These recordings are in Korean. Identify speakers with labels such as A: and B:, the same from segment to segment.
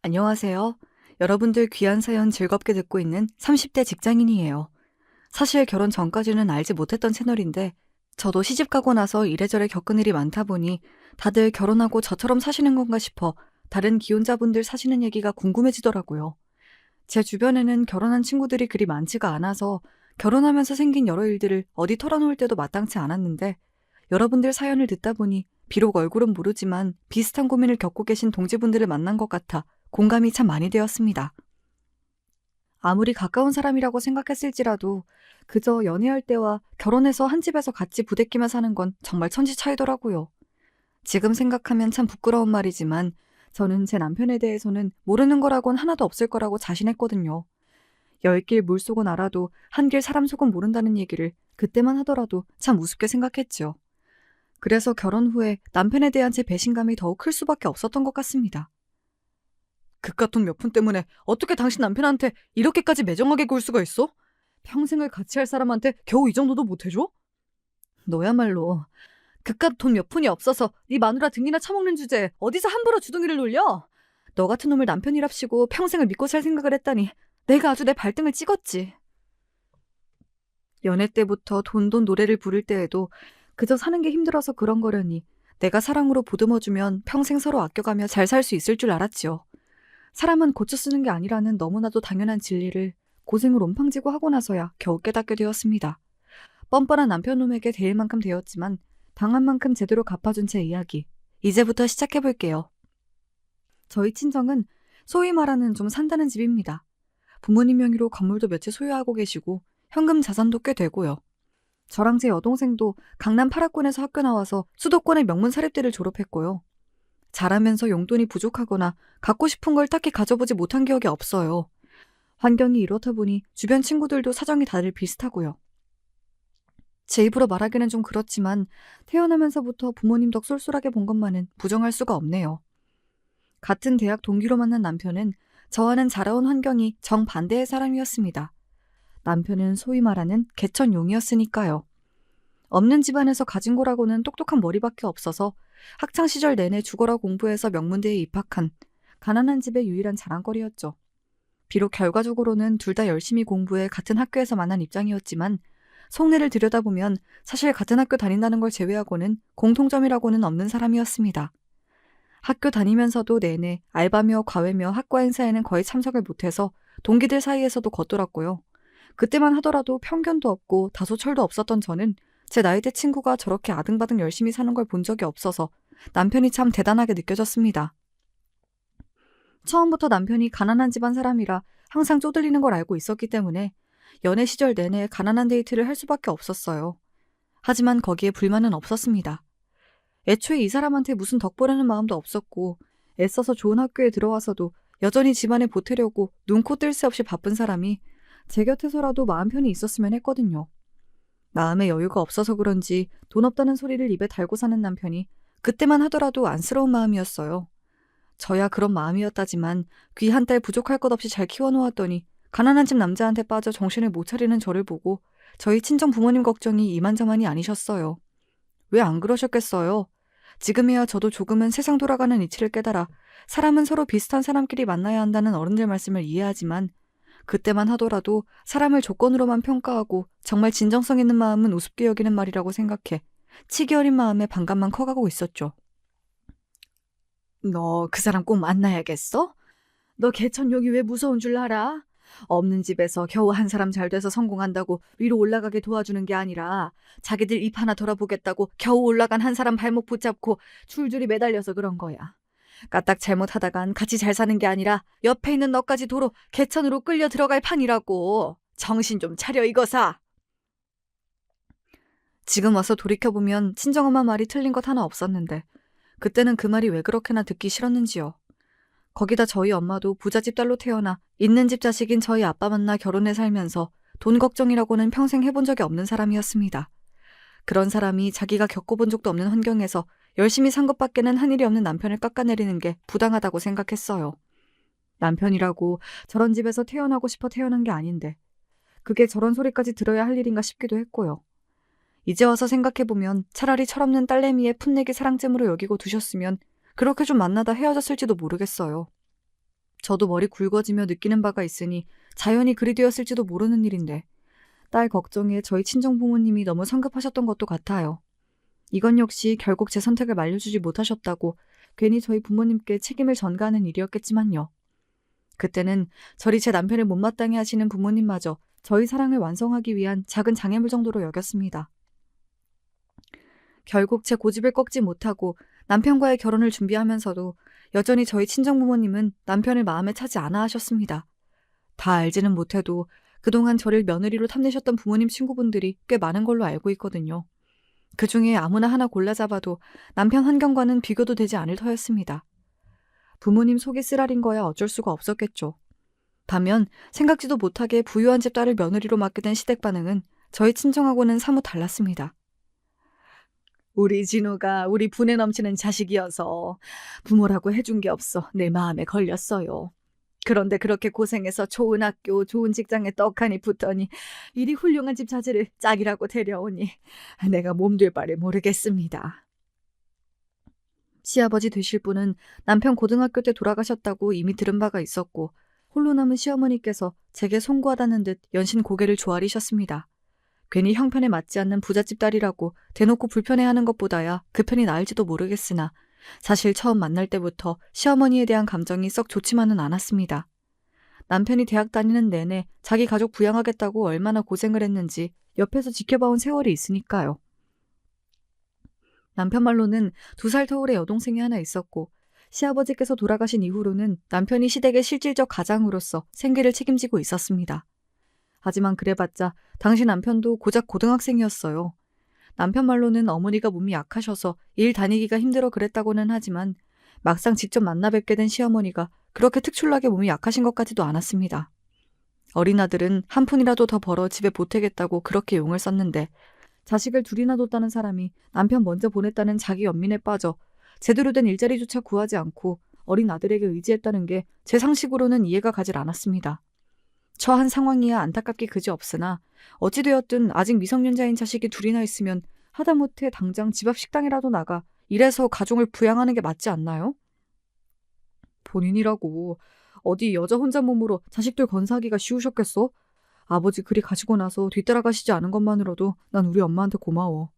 A: 안녕하세요. 여러분들 귀한 사연 즐겁게 듣고 있는 30대 직장인이에요. 사실 결혼 전까지는 알지 못했던 채널인데, 저도 시집 가고 나서 이래저래 겪은 일이 많다 보니 다들 결혼하고 저처럼 사시는 건가 싶어 다른 기혼자분들 사시는 얘기가 궁금해지더라고요. 제 주변에는 결혼한 친구들이 그리 많지가 않아서 결혼하면서 생긴 여러 일들을 어디 털어놓을 때도 마땅치 않았는데, 여러분들 사연을 듣다 보니 비록 얼굴은 모르지만 비슷한 고민을 겪고 계신 동지분들을 만난 것 같아 공감이 참 많이 되었습니다. 아무리 가까운 사람이라고 생각했을지라도 그저 연애할 때와 결혼해서 한 집에서 같이 부대끼며 사는 건 정말 천지 차이더라고요. 지금 생각하면 참 부끄러운 말이지만 저는 제 남편에 대해서는 모르는 거라곤 하나도 없을 거라고 자신했거든요. 열 길 물속은 알아도 한 길 사람 속은 모른다는 얘기를 그때만 하더라도 참 우습게 생각했죠. 그래서 결혼 후에 남편에 대한 제 배신감이 더욱 클 수밖에 없었던 것 같습니다. 그깟 돈 몇 푼 때문에 어떻게 당신 남편한테 이렇게까지 매정하게 굴 수가 있어? 평생을 같이 할 사람한테 겨우 이 정도도 못 해줘? 너야말로 그깟 돈 몇 푼이 없어서 네 마누라 등이나 처먹는 주제에 어디서 함부로 주둥이를 놀려? 너 같은 놈을 남편이랍시고 평생을 믿고 살 생각을 했다니 내가 아주 내 발등을 찍었지. 연애 때부터 돈돈 노래를 부를 때에도 그저 사는 게 힘들어서 그런 거려니 내가 사랑으로 보듬어주면 평생 서로 아껴가며 잘 살 수 있을 줄 알았지요. 사람은 고쳐 쓰는 게 아니라는 너무나도 당연한 진리를 고생을 온팡지고 하고 나서야 겨우 깨닫게 되었습니다. 뻔뻔한 남편놈에게 대일 만큼 되었지만 당한 만큼 제대로 갚아준 제 이야기. 이제부터 시작해볼게요. 저희 친정은 소위 말하는 좀 산다는 집입니다. 부모님 명의로 건물도 몇 채 소유하고 계시고 현금 자산도 꽤 되고요. 저랑 제 여동생도 강남 8학군에서 학교 나와서 수도권의 명문 사립대를 졸업했고요. 잘하면서 용돈이 부족하거나 갖고 싶은 걸 딱히 가져보지 못한 기억이 없어요. 환경이 이렇다 보니 주변 친구들도 사정이 다들 비슷하고요. 제 입으로 말하기는 좀 그렇지만 태어나면서부터 부모님 덕 쏠쏠하게 본 것만은 부정할 수가 없네요. 같은 대학 동기로 만난 남편은 저와는 자라온 환경이 정반대의 사람이었습니다. 남편은 소위 말하는 개천용이었으니까요. 없는 집안에서 가진 거라고는 똑똑한 머리밖에 없어서 학창시절 내내 죽어라 공부해서 명문대에 입학한 가난한 집의 유일한 자랑거리였죠. 비록 결과적으로는 둘 다 열심히 공부해 같은 학교에서 만난 입장이었지만 속내를 들여다보면 사실 같은 학교 다닌다는 걸 제외하고는 공통점이라고는 없는 사람이었습니다. 학교 다니면서도 내내 알바며 과외며 학과 행사에는 거의 참석을 못해서 동기들 사이에서도 겉돌았고요. 그때만 하더라도 편견도 없고 다소 철도 없었던 저는 제 나이대 친구가 저렇게 아등바등 열심히 사는 걸 본 적이 없어서 남편이 참 대단하게 느껴졌습니다. 처음부터 남편이 가난한 집안 사람이라 항상 쪼들리는 걸 알고 있었기 때문에 연애 시절 내내 가난한 데이트를 할 수밖에 없었어요. 하지만 거기에 불만은 없었습니다. 애초에 이 사람한테 무슨 덕 보려는 마음도 없었고 애써서 좋은 학교에 들어와서도 여전히 집안에 보태려고 눈코 뜰 새 없이 바쁜 사람이 제 곁에서라도 마음 편히 있었으면 했거든요. 마음에 여유가 없어서 그런지 돈 없다는 소리를 입에 달고 사는 남편이 그때만 하더라도 안쓰러운 마음이었어요. 저야 그런 마음이었다지만 귀한 딸 부족할 것 없이 잘 키워놓았더니 가난한 집 남자한테 빠져 정신을 못 차리는 저를 보고 저희 친정 부모님 걱정이 이만저만이 아니셨어요. 왜 안 그러셨겠어요? 지금이야 저도 조금은 세상 돌아가는 이치를 깨달아 사람은 서로 비슷한 사람끼리 만나야 한다는 어른들 말씀을 이해하지만 그때만 하더라도 사람을 조건으로만 평가하고 정말 진정성 있는 마음은 우습게 여기는 말이라고 생각해 치기 어린 마음에 반감만 커가고 있었죠. 너 그 사람 꼭 만나야겠어? 너 개천용이 왜 무서운 줄 알아? 없는 집에서 겨우 한 사람 잘 돼서 성공한다고 위로 올라가게 도와주는 게 아니라 자기들 입 하나 돌아보겠다고 겨우 올라간 한 사람 발목 붙잡고 줄줄이 매달려서 그런 거야. 까딱 잘못하다간 같이 잘 사는 게 아니라 옆에 있는 너까지 도로 개천으로 끌려 들어갈 판이라고. 정신 좀 차려 이거사. 지금 와서 돌이켜보면 친정엄마 말이 틀린 것 하나 없었는데 그때는 그 말이 왜 그렇게나 듣기 싫었는지요. 거기다 저희 엄마도 부잣집 딸로 태어나 있는 집 자식인 저희 아빠 만나 결혼해 살면서 돈 걱정이라고는 평생 해본 적이 없는 사람이었습니다. 그런 사람이 자기가 겪어본 적도 없는 환경에서 열심히 산 것밖에는 한 일이 없는 남편을 깎아내리는 게 부당하다고 생각했어요. 남편이라고 저런 집에서 태어나고 싶어 태어난 게 아닌데 그게 저런 소리까지 들어야 할 일인가 싶기도 했고요. 이제 와서 생각해보면 차라리 철없는 딸내미의 풋내기 사랑잼으로 여기고 두셨으면 그렇게 좀 만나다 헤어졌을지도 모르겠어요. 저도 머리 굵어지며 느끼는 바가 있으니 자연히 그리 되었을지도 모르는 일인데 딸 걱정에 저희 친정 부모님이 너무 성급하셨던 것도 같아요. 이건 역시 결국 제 선택을 말려주지 못하셨다고 괜히 저희 부모님께 책임을 전가하는 일이었겠지만요. 그때는 저리 제 남편을 못마땅해 하시는 부모님마저 저희 사랑을 완성하기 위한 작은 장애물 정도로 여겼습니다. 결국 제 고집을 꺾지 못하고 남편과의 결혼을 준비하면서도 여전히 저희 친정 부모님은 남편을 마음에 차지 않아 하셨습니다. 다 알지는 못해도 그동안 저를 며느리로 탐내셨던 부모님 친구분들이 꽤 많은 걸로 알고 있거든요. 그 중에 아무나 하나 골라 잡아도 남편 환경과는 비교도 되지 않을 터였습니다. 부모님 속이 쓰라린 거야 어쩔 수가 없었겠죠. 반면 생각지도 못하게 부유한 집 딸을 며느리로 맡게 된 시댁 반응은 저희 친정하고는 사뭇 달랐습니다. 우리 진우가 우리 분에 넘치는 자식이어서 부모라고 해준 게 없어 내 마음에 걸렸어요. 그런데 그렇게 고생해서 좋은 학교, 좋은 직장에 떡하니 붙더니 이리 훌륭한 집 자제를 짝이라고 데려오니 내가 몸둘 바를 모르겠습니다. 시아버지 되실 분은 남편 고등학교 때 돌아가셨다고 이미 들은 바가 있었고 홀로 남은 시어머니께서 제게 송구하다는 듯 연신 고개를 조아리셨습니다. 괜히 형편에 맞지 않는 부잣집 딸이라고 대놓고 불편해하는 것보다야 그 편이 나을지도 모르겠으나 사실 처음 만날 때부터 시어머니에 대한 감정이 썩 좋지만은 않았습니다. 남편이 대학 다니는 내내 자기 가족 부양하겠다고 얼마나 고생을 했는지 옆에서 지켜봐온 세월이 있으니까요. 남편 말로는 2살 터울의 여동생이 하나 있었고 시아버지께서 돌아가신 이후로는 남편이 시댁의 실질적 가장으로서 생계를 책임지고 있었습니다. 하지만 그래봤자 당시 남편도 고작 고등학생이었어요. 남편 말로는 어머니가 몸이 약하셔서 일 다니기가 힘들어 그랬다고는 하지만 막상 직접 만나 뵙게 된 시어머니가 그렇게 특출나게 몸이 약하신 것 같지도 않았습니다. 어린 아들은 한 푼이라도 더 벌어 집에 보태겠다고 그렇게 용을 썼는데 자식을 둘이나 뒀다는 사람이 남편 먼저 보냈다는 자기 연민에 빠져 제대로 된 일자리조차 구하지 않고 어린 아들에게 의지했다는 게 제 상식으로는 이해가 가질 않았습니다. 처한 상황이야 안타깝기 그지없으나 어찌되었든 아직 미성년자인 자식이 둘이나 있으면 하다못해 당장 집 앞 식당이라도 나가 일해서 가족을 부양하는 게 맞지 않나요? 본인이라고 어디 여자 혼자 몸으로 자식들 건사하기가 쉬우셨겠어? 아버지 그리 가시고 나서 뒤따라가시지 않은 것만으로도 난 우리 엄마한테 고마워.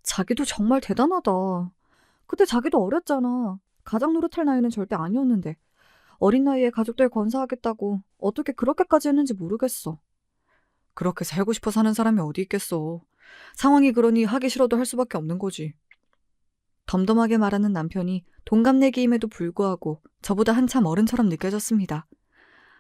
A: 자기도 정말 대단하다. 그때 자기도 어렸잖아. 가장 노릇할 나이는 절대 아니었는데 어린 나이에 가족들 건사하겠다고 어떻게 그렇게까지 했는지 모르겠어. 그렇게 살고 싶어 사는 사람이 어디 있겠어. 상황이 그러니 하기 싫어도 할 수밖에 없는 거지. 덤덤하게 말하는 남편이 동갑내기임에도 불구하고 저보다 한참 어른처럼 느껴졌습니다.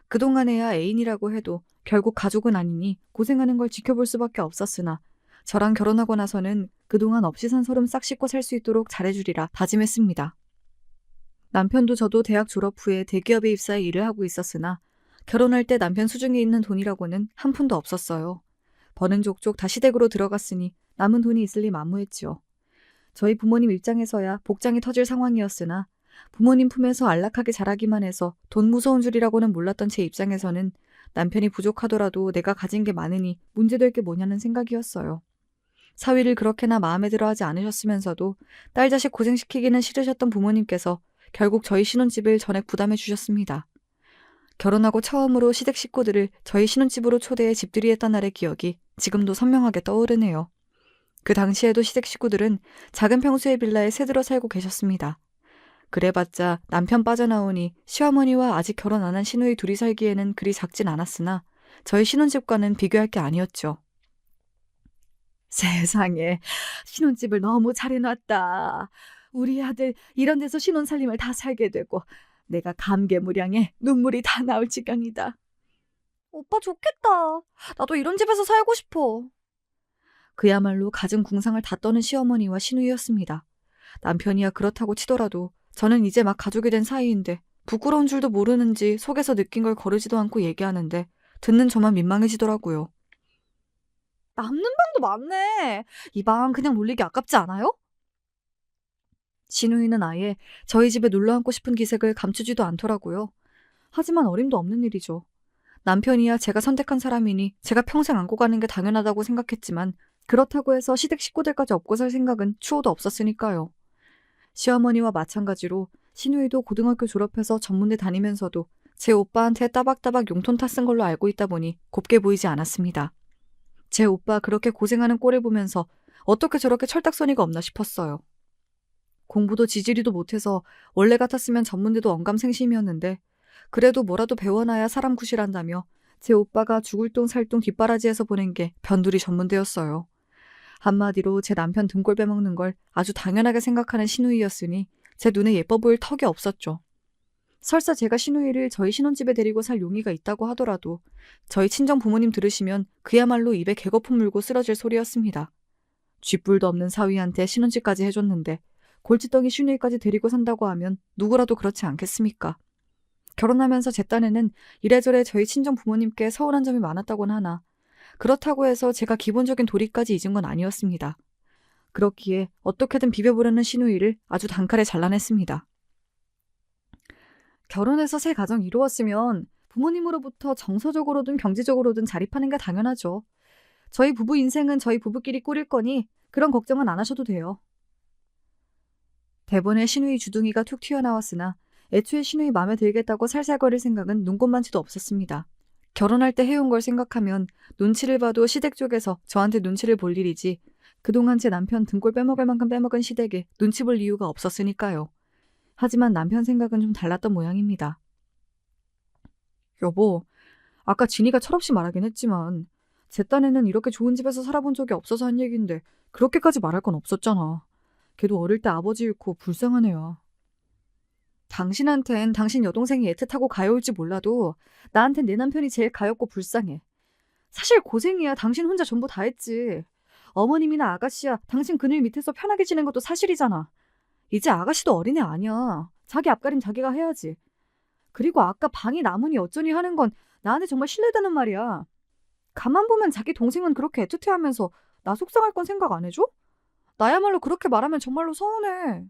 A: 그동안에야 애인이라고 해도 결국 가족은 아니니 고생하는 걸 지켜볼 수밖에 없었으나 저랑 결혼하고 나서는 그동안 없이 산 서름 싹 씻고 살 수 있도록 잘해주리라 다짐했습니다. 남편도 저도 대학 졸업 후에 대기업에 입사해 일을 하고 있었으나 결혼할 때 남편 수중에 있는 돈이라고는 한 푼도 없었어요. 버는 족족 다 시댁으로 들어갔으니 남은 돈이 있을 리 만무했지요. 저희 부모님 입장에서야 복장이 터질 상황이었으나 부모님 품에서 안락하게 자라기만 해서 돈 무서운 줄이라고는 몰랐던 제 입장에서는 남편이 부족하더라도 내가 가진 게 많으니 문제될 게 뭐냐는 생각이었어요. 사위를 그렇게나 마음에 들어하지 않으셨으면서도 딸 자식 고생시키기는 싫으셨던 부모님께서 결국 저희 신혼집을 전액 부담해 주셨습니다. 결혼하고 처음으로 시댁 식구들을 저희 신혼집으로 초대해 집들이 했던 날의 기억이 지금도 선명하게 떠오르네요. 그 당시에도 시댁 식구들은 작은 평수의 빌라에 새들어 살고 계셨습니다. 그래봤자 남편 빠져나오니 시어머니와 아직 결혼 안 한 시누이 둘이 살기에는 그리 작진 않았으나 저희 신혼집과는 비교할 게 아니었죠. 세상에, 신혼집을 너무 잘 해놨다. 우리 아들 이런 데서 신혼살림을 다 살게 되고 내가 감개무량해 눈물이 다 나올 지경이다. 오빠 좋겠다. 나도 이런 집에서 살고 싶어. 그야말로 갖은 궁상을 다 떠는 시어머니와 시누이였습니다. 남편이야 그렇다고 치더라도 저는 이제 막 가족이 된 사이인데 부끄러운 줄도 모르는지 속에서 느낀 걸 거르지도 않고 얘기하는데 듣는 저만 민망해지더라고요. 남는 방도 많네. 이 방 그냥 놀리기 아깝지 않아요? 시누이는 아예 저희 집에 놀러 앉고 싶은 기색을 감추지도 않더라고요. 하지만 어림도 없는 일이죠. 남편이야 제가 선택한 사람이니 제가 평생 안고 가는 게 당연하다고 생각했지만 그렇다고 해서 시댁 식구들까지 업고 살 생각은 추호도 없었으니까요. 시어머니와 마찬가지로 시누이도 고등학교 졸업해서 전문대 다니면서도 제 오빠한테 따박따박 용돈 타 쓴 걸로 알고 있다 보니 곱게 보이지 않았습니다. 제 오빠 그렇게 고생하는 꼴을 보면서 어떻게 저렇게 철딱서니가 없나 싶었어요. 공부도 지지리도 못해서 원래 같았으면 전문대도 언감생심이었는데 그래도 뭐라도 배워놔야 사람 구실한다며 제 오빠가 죽을 똥 살 똥 뒷바라지에서 보낸 게 변두리 전문대였어요. 한마디로 제 남편 등골 빼먹는 걸 아주 당연하게 생각하는 시누이였으니 제 눈에 예뻐 보일 턱이 없었죠. 설사 제가 시누이를 저희 신혼집에 데리고 살 용의가 있다고 하더라도 저희 친정 부모님 들으시면 그야말로 입에 개거품 물고 쓰러질 소리였습니다. 쥐뿔도 없는 사위한테 신혼집까지 해줬는데 골칫덩이 시누이까지 데리고 산다고 하면 누구라도 그렇지 않겠습니까? 결혼하면서 제 딴에는 이래저래 저희 친정 부모님께 서운한 점이 많았다곤 하나 그렇다고 해서 제가 기본적인 도리까지 잊은 건 아니었습니다. 그렇기에 어떻게든 비벼보려는 시누이를 아주 단칼에 잘라냈습니다. 결혼해서 새 가정 이루었으면 부모님으로부터 정서적으로든 경제적으로든 자립하는 게 당연하죠. 저희 부부 인생은 저희 부부끼리 꾸릴 거니 그런 걱정은 안 하셔도 돼요. 대본에 시누이 주둥이가 툭 튀어나왔으나 애초에 시누이 마음에 들겠다고 살살거릴 생각은 눈꽃만치도 없었습니다. 결혼할 때 해온 걸 생각하면 눈치를 봐도 시댁 쪽에서 저한테 눈치를 볼 일이지 그동안 제 남편 등골 빼먹을 만큼 빼먹은 시댁에 눈치 볼 이유가 없었으니까요. 하지만 남편 생각은 좀 달랐던 모양입니다. 여보, 아까 진이가 철없이 말하긴 했지만 제 딴에는 이렇게 좋은 집에서 살아본 적이 없어서 한 얘기인데 그렇게까지 말할 건 없었잖아. 걔도 어릴 때 아버지 잃고 불쌍한 애야. 당신한텐 당신 여동생이 애틋하고 가여울지 몰라도 나한텐 내 남편이 제일 가엽고 불쌍해. 사실 고생이야. 당신 혼자 전부 다 했지. 어머님이나 아가씨야 당신 그늘 밑에서 편하게 지낸 것도 사실이잖아. 이제 아가씨도 어린애 아니야. 자기 앞가림 자기가 해야지. 그리고 아까 방이 나무니 어쩌니 하는 건 나한테 정말 실례되는 말이야. 가만 보면 자기 동생은 그렇게 애틋해하면서 나 속상할 건 생각 안 해줘? 나야말로 그렇게 말하면 정말로 서운해.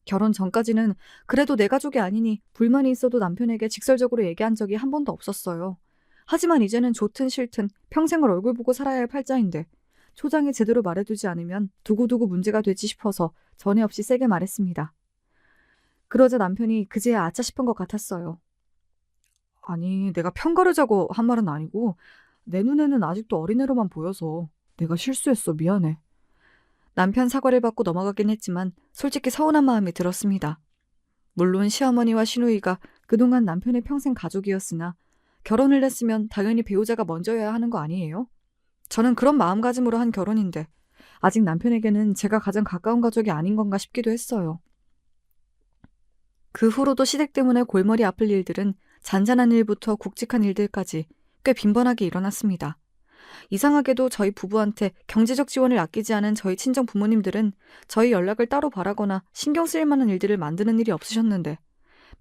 A: 결혼 전까지는 그래도 내 가족이 아니니 불만이 있어도 남편에게 직설적으로 얘기한 적이 한 번도 없었어요. 하지만 이제는 좋든 싫든 평생을 얼굴 보고 살아야 할 팔자인데 초장에 제대로 말해두지 않으면 두고두고 문제가 되지 싶어서 전에 없이 세게 말했습니다. 그러자 남편이 그제야 아차 싶은 것 같았어요. 아니, 내가 편가르자고 한 말은 아니고 내 눈에는 아직도 어린애로만 보여서 내가 실수했어. 미안해. 남편 사과를 받고 넘어가긴 했지만 솔직히 서운한 마음이 들었습니다. 물론 시어머니와 시누이가 그동안 남편의 평생 가족이었으나 결혼을 했으면 당연히 배우자가 먼저여야 하는 거 아니에요? 저는 그런 마음가짐으로 한 결혼인데 아직 남편에게는 제가 가장 가까운 가족이 아닌 건가 싶기도 했어요. 그 후로도 시댁 때문에 골머리 아플 일들은 잔잔한 일부터 굵직한 일들까지 꽤 빈번하게 일어났습니다. 이상하게도 저희 부부한테 경제적 지원을 아끼지 않은 저희 친정 부모님들은 저희 연락을 따로 바라거나 신경 쓰일 만한 일들을 만드는 일이 없으셨는데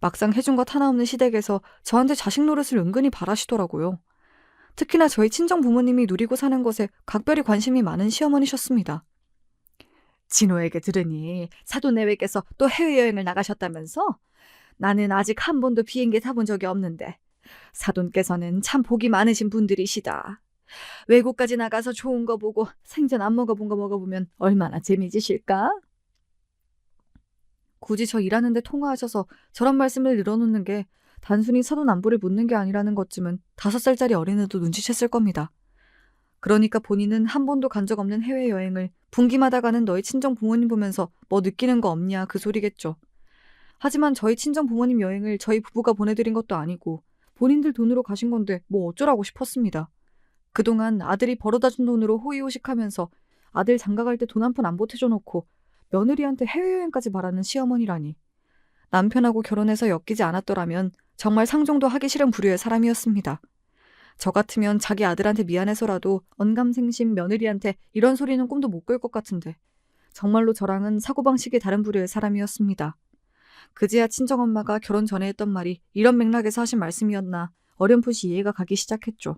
A: 막상 해준 것 하나 없는 시댁에서 저한테 자식 노릇을 은근히 바라시더라고요. 특히나 저희 친정 부모님이 누리고 사는 것에 각별히 관심이 많은 시어머니셨습니다. 진호에게 들으니 사돈내외께서 또 해외여행을 나가셨다면서? 나는 아직 한 번도 비행기 타본 적이 없는데 사돈께서는 참 복이 많으신 분들이시다. 외국까지 나가서 좋은 거 보고 생전 안 먹어본 거 먹어보면 얼마나 재미지실까? 굳이 저 일하는데 통화하셔서 저런 말씀을 늘어놓는 게 단순히 사돈 안부를 묻는 게 아니라는 것쯤은 5살짜리 어린애도 눈치챘을 겁니다. 그러니까 본인은 한 번도 간 적 없는 해외여행을 분기마다 가는 너희 친정 부모님 보면서 뭐 느끼는 거 없냐 그 소리겠죠. 하지만 저희 친정 부모님 여행을 저희 부부가 보내드린 것도 아니고 본인들 돈으로 가신 건데 뭐 어쩌라고 싶었습니다. 그동안 아들이 벌어다 준 돈으로 호의호식하면서 아들 장가갈 때 돈 한 푼 안 보태줘 놓고 며느리한테 해외여행까지 바라는 시어머니라니. 남편하고 결혼해서 엮이지 않았더라면 정말 상종도 하기 싫은 부류의 사람이었습니다. 저 같으면 자기 아들한테 미안해서라도 언감생심 며느리한테 이런 소리는 꿈도 못 꿀 것 같은데 정말로 저랑은 사고방식이 다른 부류의 사람이었습니다. 그제야 친정엄마가 결혼 전에 했던 말이 이런 맥락에서 하신 말씀이었나 어렴풋이 이해가 가기 시작했죠.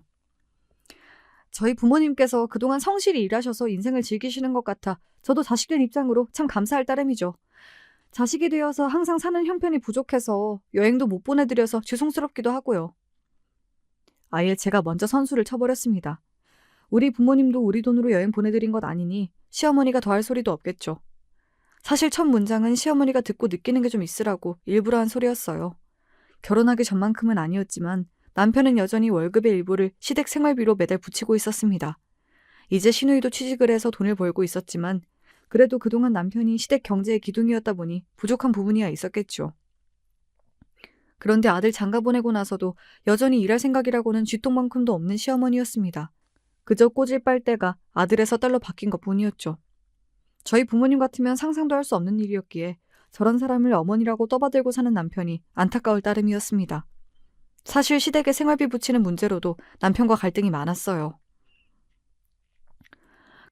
A: 저희 부모님께서 그동안 성실히 일하셔서 인생을 즐기시는 것 같아 저도 자식된 입장으로 참 감사할 따름이죠. 자식이 되어서 항상 사는 형편이 부족해서 여행도 못 보내드려서 죄송스럽기도 하고요. 아예 제가 먼저 선수를 쳐버렸습니다. 우리 부모님도 우리 돈으로 여행 보내드린 것 아니니 시어머니가 더 할 소리도 없겠죠. 사실 첫 문장은 시어머니가 듣고 느끼는 게 좀 있으라고 일부러 한 소리였어요. 결혼하기 전만큼은 아니었지만 남편은 여전히 월급의 일부를 시댁 생활비로 매달 붙이고 있었습니다. 이제 시누이도 취직을 해서 돈을 벌고 있었지만 그래도 그동안 남편이 시댁 경제의 기둥이었다 보니 부족한 부분이야 있었겠죠. 그런데 아들 장가 보내고 나서도 여전히 일할 생각이라고는 쥐똥만큼도 없는 시어머니였습니다. 그저 꼬질 빨대가 아들에서 딸로 바뀐 것뿐이었죠. 저희 부모님 같으면 상상도 할 수 없는 일이었기에 저런 사람을 어머니라고 떠받들고 사는 남편이 안타까울 따름이었습니다. 사실 시댁에 생활비 붙이는 문제로도 남편과 갈등이 많았어요.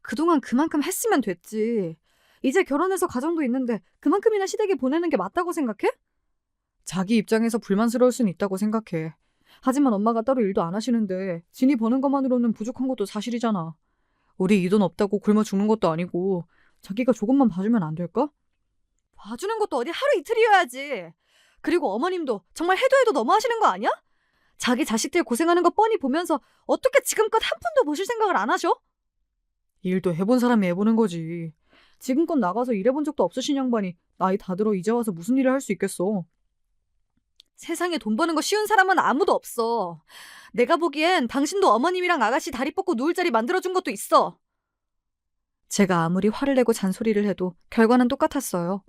A: 그동안 그만큼 했으면 됐지. 이제 결혼해서 가정도 있는데 그만큼이나 시댁에 보내는 게 맞다고 생각해? 자기 입장에서 불만스러울 수는 있다고 생각해. 하지만 엄마가 따로 일도 안 하시는데 진이 버는 것만으로는 부족한 것도 사실이잖아. 우리 이 돈 없다고 굶어 죽는 것도 아니고 자기가 조금만 봐주면 안 될까? 봐주는 것도 어디 하루 이틀이어야지. 그리고 어머님도 정말 해도 해도 너무 하시는 거 아니야? 자기 자식들 고생하는 거 뻔히 보면서 어떻게 지금껏 한 푼도 보실 생각을 안 하셔? 일도 해본 사람이 해보는 거지. 지금껏 나가서 일해본 적도 없으신 양반이 나이 다 들어 이제 와서 무슨 일을 할 수 있겠어. 세상에 돈 버는 거 쉬운 사람은 아무도 없어. 내가 보기엔 당신도 어머님이랑 아가씨 다리 뻗고 누울 자리 만들어준 것도 있어. 제가 아무리 화를 내고 잔소리를 해도 결과는 똑같았어요.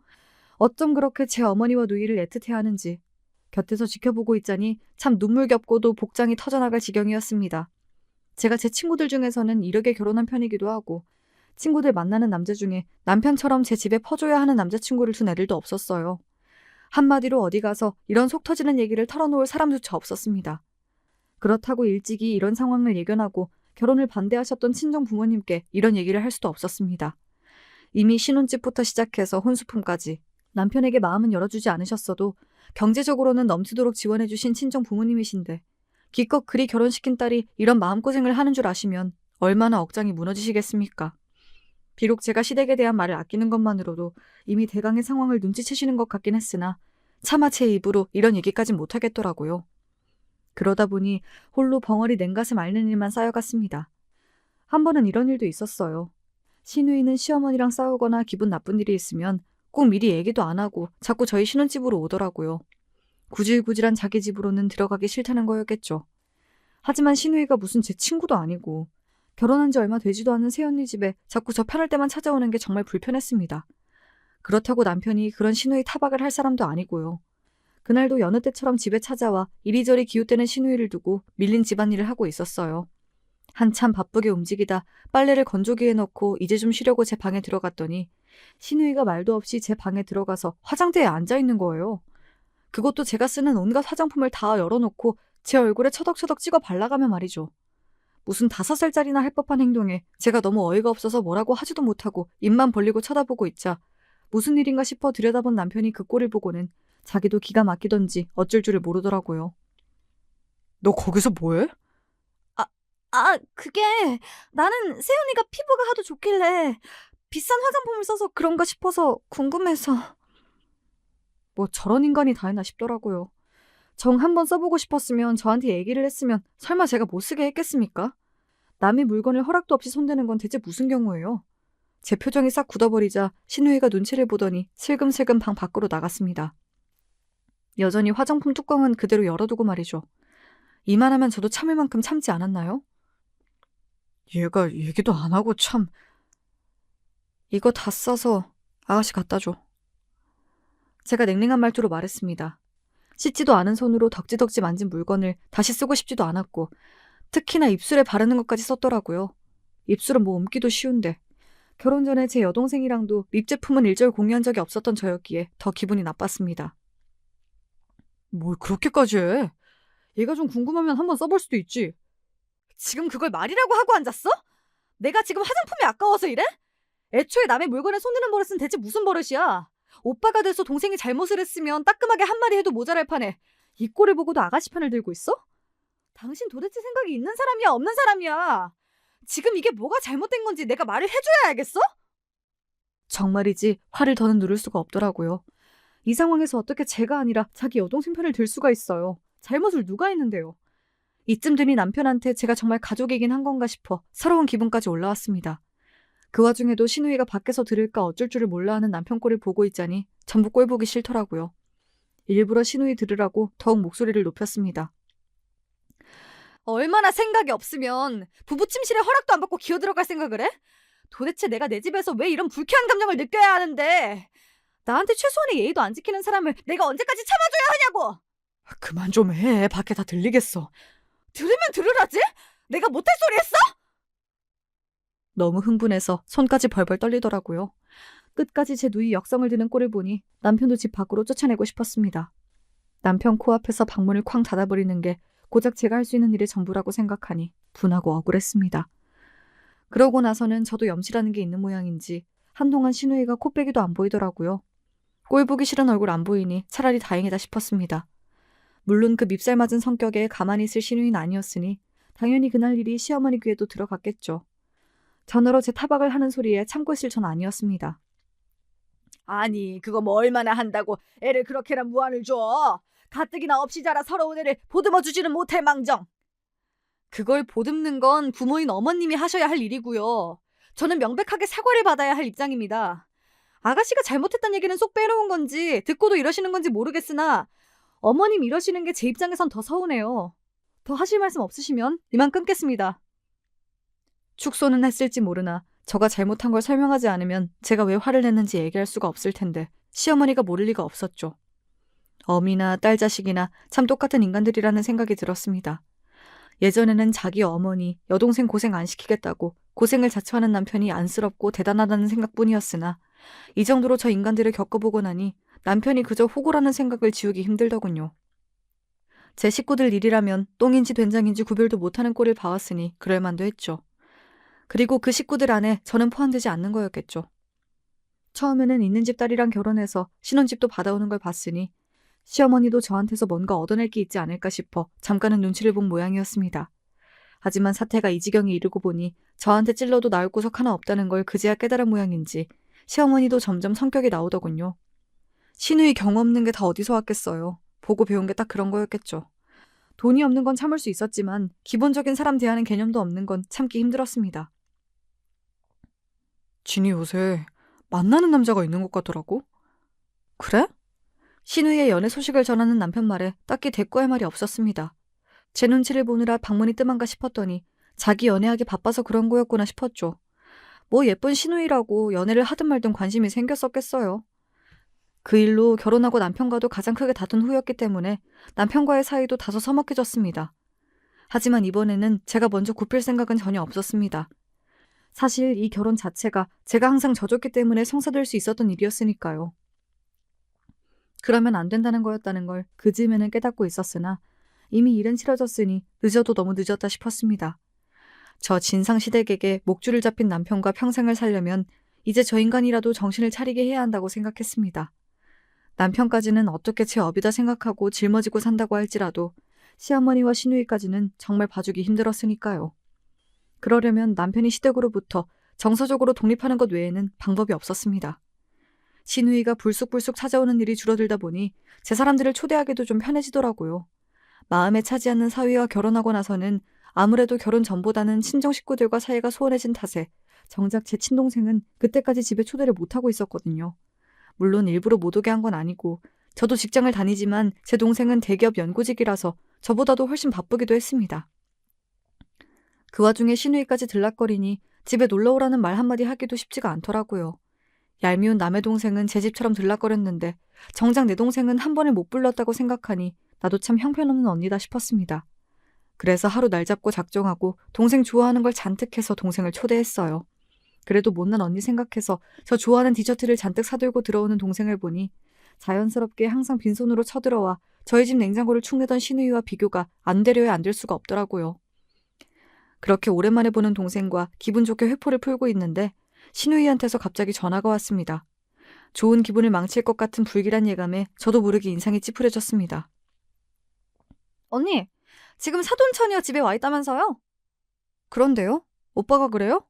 A: 어쩜 그렇게 제 어머니와 누이를 애틋해하는지 곁에서 지켜보고 있자니 참 눈물겹고도 복장이 터져나갈 지경이었습니다. 제가 제 친구들 중에서는 이르게 결혼한 편이기도 하고 친구들 만나는 남자 중에 남편처럼 제 집에 퍼줘야 하는 남자친구를 둔 애들도 없었어요. 한마디로 어디 가서 이런 속 터지는 얘기를 털어놓을 사람조차 없었습니다. 그렇다고 일찍이 이런 상황을 예견하고 결혼을 반대하셨던 친정 부모님께 이런 얘기를 할 수도 없었습니다. 이미 신혼집부터 시작해서 혼수품까지 남편에게 마음은 열어주지 않으셨어도 경제적으로는 넘치도록 지원해주신 친정 부모님이신데 기껏 그리 결혼시킨 딸이 이런 마음고생을 하는 줄 아시면 얼마나 억장이 무너지시겠습니까? 비록 제가 시댁에 대한 말을 아끼는 것만으로도 이미 대강의 상황을 눈치채시는 것 같긴 했으나 차마 제 입으로 이런 얘기까진 못하겠더라고요. 그러다 보니 홀로 벙어리 냉가슴 앓는 일만 쌓여갔습니다. 한 번은 이런 일도 있었어요. 시누이는 시어머니랑 싸우거나 기분 나쁜 일이 있으면 꼭 미리 얘기도 안 하고 자꾸 저희 신혼집으로 오더라고요. 구질구질한 자기 집으로는 들어가기 싫다는 거였겠죠. 하지만 시누이가 무슨 제 친구도 아니고 결혼한 지 얼마 되지도 않은 새언니 집에 자꾸 저 편할 때만 찾아오는 게 정말 불편했습니다. 그렇다고 남편이 그런 시누이 타박을 할 사람도 아니고요. 그날도 여느 때처럼 집에 찾아와 이리저리 기웃대는 시누이를 두고 밀린 집안일을 하고 있었어요. 한참 바쁘게 움직이다 빨래를 건조기에 넣고 이제 좀 쉬려고 제 방에 들어갔더니 시누이가 말도 없이 제 방에 들어가서 화장대에 앉아있는 거예요. 그것도 제가 쓰는 온갖 화장품을 다 열어놓고 제 얼굴에 처덕처덕 찍어 발라가며 말이죠. 무슨 5살짜리나 할 법한 행동에 제가 너무 어이가 없어서 뭐라고 하지도 못하고 입만 벌리고 쳐다보고 있자 무슨 일인가 싶어 들여다본 남편이 그 꼴을 보고는 자기도 기가 막히던지 어쩔 줄을 모르더라고요. 너 거기서 뭐해? 그게 나는 새언니가 피부가 하도 좋길래 비싼 화장품을 써서 그런가 싶어서 궁금해서. 뭐 저런 인간이 다 있나 싶더라고요. 정 한번 써보고 싶었으면 저한테 얘기를 했으면 설마 제가 못 쓰게 했겠습니까? 남의 물건을 허락도 없이 손대는 건 대체 무슨 경우예요? 제 표정이 싹 굳어버리자 신우이가 눈치를 보더니 슬금슬금 방 밖으로 나갔습니다. 여전히 화장품 뚜껑은 그대로 열어두고 말이죠. 이만하면 저도 참을 만큼 참지 않았나요? 얘가 얘기도 안 하고 참. 이거 다 써서 아가씨 갖다 줘. 제가 냉랭한 말투로 말했습니다. 씻지도 않은 손으로 덕지덕지 만진 물건을 다시 쓰고 싶지도 않았고 특히나 입술에 바르는 것까지 썼더라고요. 입술은 뭐 옮기도 쉬운데. 결혼 전에 제 여동생이랑도 립 제품은 일절 공유한 적이 없었던 저였기에 더 기분이 나빴습니다. 뭘 그렇게까지 해? 얘가 좀 궁금하면 한번 써볼 수도 있지. 지금 그걸 말이라고 하고 앉았어? 내가 지금 화장품이 아까워서 이래? 애초에 남의 물건에 손드는 버릇은 대체 무슨 버릇이야? 오빠가 돼서 동생이 잘못을 했으면 따끔하게 한마디 해도 모자랄 판에 이 꼴을 보고도 아가씨 편을 들고 있어? 당신 도대체 생각이 있는 사람이야 없는 사람이야? 지금 이게 뭐가 잘못된 건지 내가 말을 해줘야 알겠어? 정말이지 화를 더는 누를 수가 없더라고요. 이 상황에서 어떻게 제가 아니라 자기 여동생 편을 들 수가 있어요. 잘못을 누가 했는데요. 이쯤 되니 남편한테 제가 정말 가족이긴 한 건가 싶어 서러운 기분까지 올라왔습니다. 그 와중에도 신우이가 밖에서 들을까 어쩔 줄을 몰라 하는 남편 꼴을 보고 있자니 전부 꼴 보기 싫더라고요. 일부러 신우이 들으라고 더욱 목소리를 높였습니다. 얼마나 생각이 없으면 부부 침실에 허락도 안 받고 기어들어갈 생각을 해? 도대체 내가 내 집에서 왜 이런 불쾌한 감정을 느껴야 하는데, 나한테 최소한의 예의도 안 지키는 사람을 내가 언제까지 참아줘야 하냐고! 그만 좀 해. 밖에 다 들리겠어. 들으면 들으라지? 내가 못할 소리 했어? 너무 흥분해서 손까지 벌벌 떨리더라고요. 끝까지 제 누이 역성을 드는 꼴을 보니 남편도 집 밖으로 쫓아내고 싶었습니다. 남편 코앞에서 방문을 쾅 닫아버리는 게 고작 제가 할 수 있는 일의 전부라고 생각하니 분하고 억울했습니다. 그러고 나서는 저도 염치라는 게 있는 모양인지 한동안 신우이가 코빼기도 안 보이더라고요. 꼴 보기 싫은 얼굴 안 보이니 차라리 다행이다 싶었습니다. 물론 그 밉살 맞은 성격에 가만히 있을 신우이는 아니었으니 당연히 그날 일이 시어머니 귀에도 들어갔겠죠. 전화로 제 타박을 하는 소리에 참고 있을 전 아니었습니다. 아니, 그거 뭐 얼마나 한다고 애를 그렇게나 무안을 줘. 가뜩이나 없이 자라 서러운 애를 보듬어 주지는 못할 망정. 그걸 보듬는 건 부모인 어머님이 하셔야 할 일이고요. 저는 명백하게 사과를 받아야 할 입장입니다. 아가씨가 잘못했다는 얘기는 쏙 빼놓은 건지 듣고도 이러시는 건지 모르겠으나 어머님 이러시는 게 제 입장에선 더 서운해요. 더 하실 말씀 없으시면 이만 끊겠습니다. 축소는 했을지 모르나 저가 잘못한 걸 설명하지 않으면 제가 왜 화를 냈는지 얘기할 수가 없을 텐데 시어머니가 모를 리가 없었죠. 어미나 딸 자식이나 참 똑같은 인간들이라는 생각이 들었습니다. 예전에는 자기 어머니, 여동생 고생 안 시키겠다고 고생을 자처하는 남편이 안쓰럽고 대단하다는 생각뿐이었으나 이 정도로 저 인간들을 겪어보고 나니 남편이 그저 호구라는 생각을 지우기 힘들더군요. 제 식구들 일이라면 똥인지 된장인지 구별도 못하는 꼴을 봐왔으니 그럴만도 했죠. 그리고 그 식구들 안에 저는 포함되지 않는 거였겠죠. 처음에는 있는 집 딸이랑 결혼해서 신혼집도 받아오는 걸 봤으니 시어머니도 저한테서 뭔가 얻어낼 게 있지 않을까 싶어 잠깐은 눈치를 본 모양이었습니다. 하지만 사태가 이 지경에 이르고 보니 저한테 찔러도 나을 구석 하나 없다는 걸 그제야 깨달은 모양인지 시어머니도 점점 성격이 나오더군요. 신우이 경험 없는 게 다 어디서 왔겠어요. 보고 배운 게 딱 그런 거였겠죠. 돈이 없는 건 참을 수 있었지만 기본적인 사람 대하는 개념도 없는 건 참기 힘들었습니다. 진이 요새 만나는 남자가 있는 것 같더라고. 그래? 신우이의 연애 소식을 전하는 남편 말에 딱히 대꾸할 말이 없었습니다. 제 눈치를 보느라 방문이 뜸한가 싶었더니 자기 연애하기 바빠서 그런 거였구나 싶었죠. 뭐 예쁜 신우이라고 연애를 하든 말든 관심이 생겼었겠어요. 그 일로 결혼하고 남편과도 가장 크게 다툰 후였기 때문에 남편과의 사이도 다소 서먹해졌습니다. 하지만 이번에는 제가 먼저 굽힐 생각은 전혀 없었습니다. 사실 이 결혼 자체가 제가 항상 져줬기 때문에 성사될 수 있었던 일이었으니까요. 그러면 안 된다는 거였다는 걸 그즈음에는 깨닫고 있었으나 이미 일은 치러졌으니 늦어도 너무 늦었다 싶었습니다. 저 진상시댁에게 목줄을 잡힌 남편과 평생을 살려면 이제 저 인간이라도 정신을 차리게 해야 한다고 생각했습니다. 남편까지는 어떻게 제 업이다 생각하고 짊어지고 산다고 할지라도 시어머니와 시누이까지는 정말 봐주기 힘들었으니까요. 그러려면 남편이 시댁으로부터 정서적으로 독립하는 것 외에는 방법이 없었습니다. 시누이가 불쑥불쑥 찾아오는 일이 줄어들다 보니 제 사람들을 초대하기도 좀 편해지더라고요. 마음에 차지 않는 사위와 결혼하고 나서는 아무래도 결혼 전보다는 친정 식구들과 사이가 소원해진 탓에 정작 제 친동생은 그때까지 집에 초대를 못하고 있었거든요. 물론 일부러 못 오게 한 건 아니고 저도 직장을 다니지만 제 동생은 대기업 연구직이라서 저보다도 훨씬 바쁘기도 했습니다. 그 와중에 시누이까지 들락거리니 집에 놀러오라는 말 한마디 하기도 쉽지가 않더라고요. 얄미운 남의 동생은 제 집처럼 들락거렸는데 정작 내 동생은 한 번에 못 불렀다고 생각하니 나도 참 형편없는 언니다 싶었습니다. 그래서 하루 날 잡고 작정하고 동생 좋아하는 걸 잔뜩 해서 동생을 초대했어요. 그래도 못난 언니 생각해서 저 좋아하는 디저트를 잔뜩 사들고 들어오는 동생을 보니 자연스럽게 항상 빈손으로 쳐들어와 저희 집 냉장고를 축내던 시누이와 비교가 안 되려야 안 될 수가 없더라고요. 그렇게 오랜만에 보는 동생과 기분 좋게 회포를 풀고 있는데 시누이한테서 갑자기 전화가 왔습니다. 좋은 기분을 망칠 것 같은 불길한 예감에 저도 모르게 인상이 찌푸려졌습니다. 언니, 지금 사돈처녀 집에 와 있다면서요? 그런데요? 오빠가 그래요?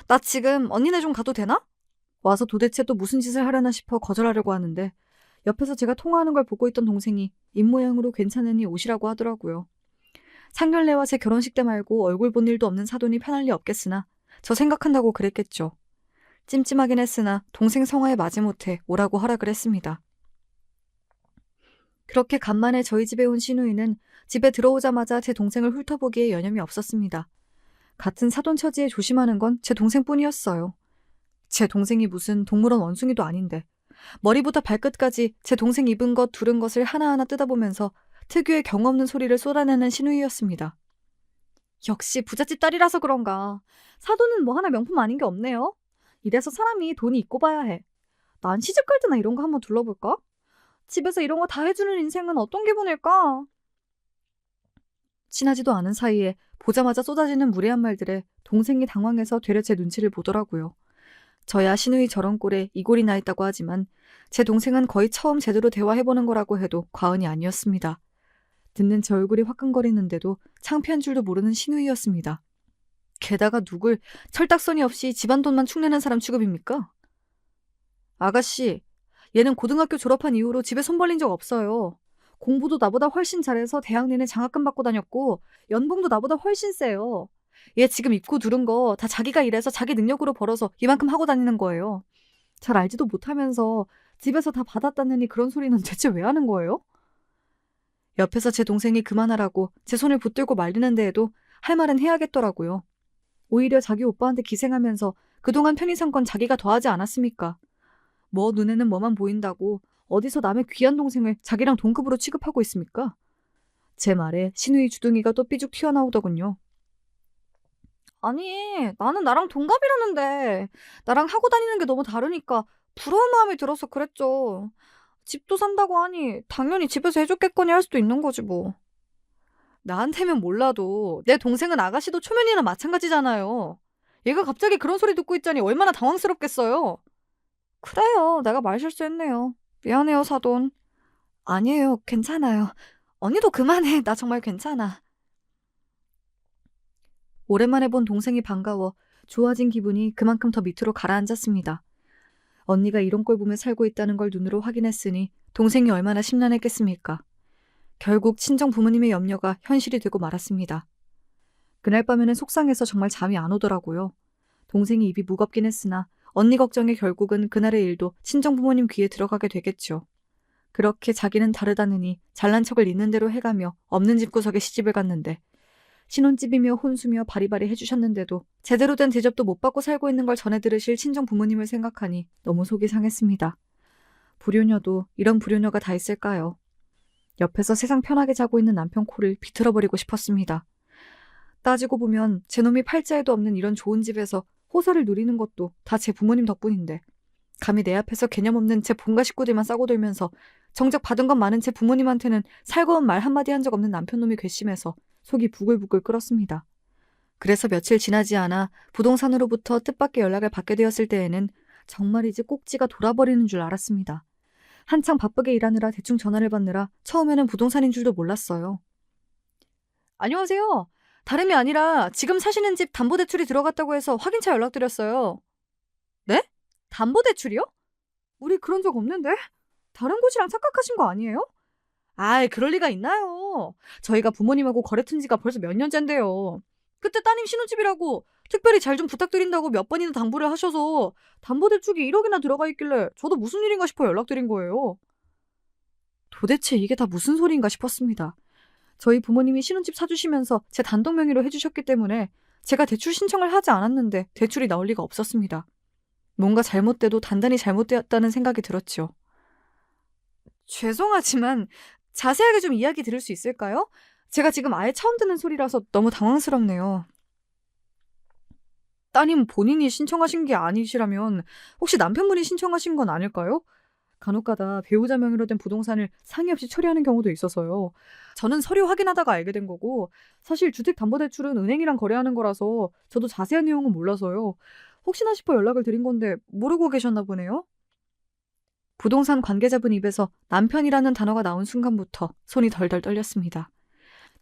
A: 나 지금 언니네 좀 가도 되나? 와서 도대체 또 무슨 짓을 하려나 싶어 거절하려고 하는데 옆에서 제가 통화하는 걸 보고 있던 동생이 입모양으로 괜찮으니 오시라고 하더라고요. 상견례와 제 결혼식 때 말고 얼굴 본 일도 없는 사돈이 편할 리 없겠으나 저 생각한다고 그랬겠죠. 찜찜하긴 했으나 동생 성화에 마지못해 오라고 허락을 했습니다. 그렇게 간만에 저희 집에 온 신우이는 집에 들어오자마자 제 동생을 훑어보기에 여념이 없었습니다. 같은 사돈 처지에 조심하는 건 제 동생뿐이었어요. 제 동생이 무슨 동물원 원숭이도 아닌데 머리부터 발끝까지 제 동생 입은 것 두른 것을 하나하나 뜯어보면서 특유의 경 없는 소리를 쏟아내는 신우이였습니다. 역시 부잣집 딸이라서 그런가. 사돈은 뭐 하나 명품 아닌 게 없네요. 이래서 사람이 돈이 있고 봐야 해. 난 시집갈 때나 이런 거 한번 둘러볼까? 집에서 이런 거 다 해주는 인생은 어떤 기분일까? 친하지도 않은 사이에 보자마자 쏟아지는 무례한 말들에 동생이 당황해서 되려 제 눈치를 보더라고요. 저야 신우이 저런 꼴에 이골이 나 있다고 하지만 제 동생은 거의 처음 제대로 대화해보는 거라고 해도 과언이 아니었습니다. 듣는 제 얼굴이 화끈거리는데도 창피한 줄도 모르는 신우이였습니다. 게다가 누굴 철딱서니 없이 집안 돈만 축내는 사람 취급입니까? 아가씨, 얘는 고등학교 졸업한 이후로 집에 손 벌린 적 없어요. 공부도 나보다 훨씬 잘해서 대학 내내 장학금 받고 다녔고 연봉도 나보다 훨씬 세요. 얘 지금 입고 두른 거 다 자기가 일해서 자기 능력으로 벌어서 이만큼 하고 다니는 거예요. 잘 알지도 못하면서 집에서 다 받았다느니 그런 소리는 대체 왜 하는 거예요? 옆에서 제 동생이 그만하라고 제 손을 붙들고 말리는 데에도 할 말은 해야겠더라고요. 오히려 자기 오빠한테 기생하면서 그동안 편히 산 건 자기가 더하지 않았습니까? 뭐 눈에는 뭐만 보인다고 어디서 남의 귀한 동생을 자기랑 동급으로 취급하고 있습니까? 제 말에 신우이 주둥이가 또 삐죽 튀어나오더군요. 아니, 나는 나랑 동갑이라는데 나랑 하고 다니는 게 너무 다르니까 부러운 마음이 들어서 그랬죠. 집도 산다고 하니 당연히 집에서 해줬겠거니 할 수도 있는 거지 뭐. 나한테면 몰라도 내 동생은 아가씨도 초면이나 마찬가지잖아요. 얘가 갑자기 그런 소리 듣고 있자니 얼마나 당황스럽겠어요. 그래요. 내가 말 실수했네요. 미안해요, 사돈. 아니에요. 괜찮아요. 언니도 그만해. 나 정말 괜찮아. 오랜만에 본 동생이 반가워 좋아진 기분이 그만큼 더 밑으로 가라앉았습니다. 언니가 이런 꼴 보며 살고 있다는 걸 눈으로 확인했으니 동생이 얼마나 심란했겠습니까? 결국 친정 부모님의 염려가 현실이 되고 말았습니다. 그날 밤에는 속상해서 정말 잠이 안 오더라고요. 동생이 입이 무겁긴 했으나 언니 걱정에 결국은 그날의 일도 친정 부모님 귀에 들어가게 되겠죠. 그렇게 자기는 다르다느니 잘난 척을 있는 대로 해가며 없는 집구석에 시집을 갔는데 신혼집이며 혼수며 바리바리 해주셨는데도 제대로 된 대접도 못 받고 살고 있는 걸 전해 들으실 친정 부모님을 생각하니 너무 속이 상했습니다. 불효녀도 이런 불효녀가 다 있을까요? 옆에서 세상 편하게 자고 있는 남편 코를 비틀어버리고 싶었습니다. 따지고 보면 제 놈이 팔자에도 없는 이런 좋은 집에서 호사를 누리는 것도 다 제 부모님 덕분인데 감히 내 앞에서 개념 없는 제 본가 식구들만 싸고 들면서 정작 받은 건 많은 제 부모님한테는 살거운 말 한마디 한 적 없는 남편놈이 괘씸해서 속이 부글부글 끓었습니다. 그래서 며칠 지나지 않아 부동산으로부터 뜻밖의 연락을 받게 되었을 때에는 정말이지 꼭지가 돌아버리는 줄 알았습니다. 한창 바쁘게 일하느라 대충 전화를 받느라 처음에는 부동산인 줄도 몰랐어요. 안녕하세요. 다름이 아니라 지금 사시는 집 담보대출이 들어갔다고 해서 확인차 연락드렸어요. 네? 담보대출이요? 우리 그런 적 없는데? 다른 곳이랑 착각하신 거 아니에요? 아이, 그럴 리가 있나요? 저희가 부모님하고 거래 튼 지가 벌써 몇 년째인데요. 그때 따님 신혼집이라고 특별히 잘 좀 부탁드린다고 몇 번이나 당부를 하셔서 담보대출이 1억이나 들어가 있길래 저도 무슨 일인가 싶어 연락드린 거예요. 도대체 이게 다 무슨 소리인가 싶었습니다. 저희 부모님이 신혼집 사주시면서 제 단독 명의로 해주셨기 때문에 제가 대출 신청을 하지 않았는데 대출이 나올 리가 없었습니다. 뭔가 잘못돼도 단단히 잘못되었다는 생각이 들었죠. 죄송하지만 자세하게 좀 이야기 들을 수 있을까요? 제가 지금 아예 처음 듣는 소리라서 너무 당황스럽네요. 따님 본인이 신청하신 게 아니시라면 혹시 남편분이 신청하신 건 아닐까요? 간혹가다 배우자 명의로 된 부동산을 상의 없이 처리하는 경우도 있어서요. 저는 서류 확인하다가 알게 된 거고 사실 주택담보대출은 은행이랑 거래하는 거라서 저도 자세한 내용은 몰라서요. 혹시나 싶어 연락을 드린 건데 모르고 계셨나 보네요. 부동산 관계자분 입에서 남편이라는 단어가 나온 순간부터 손이 덜덜 떨렸습니다.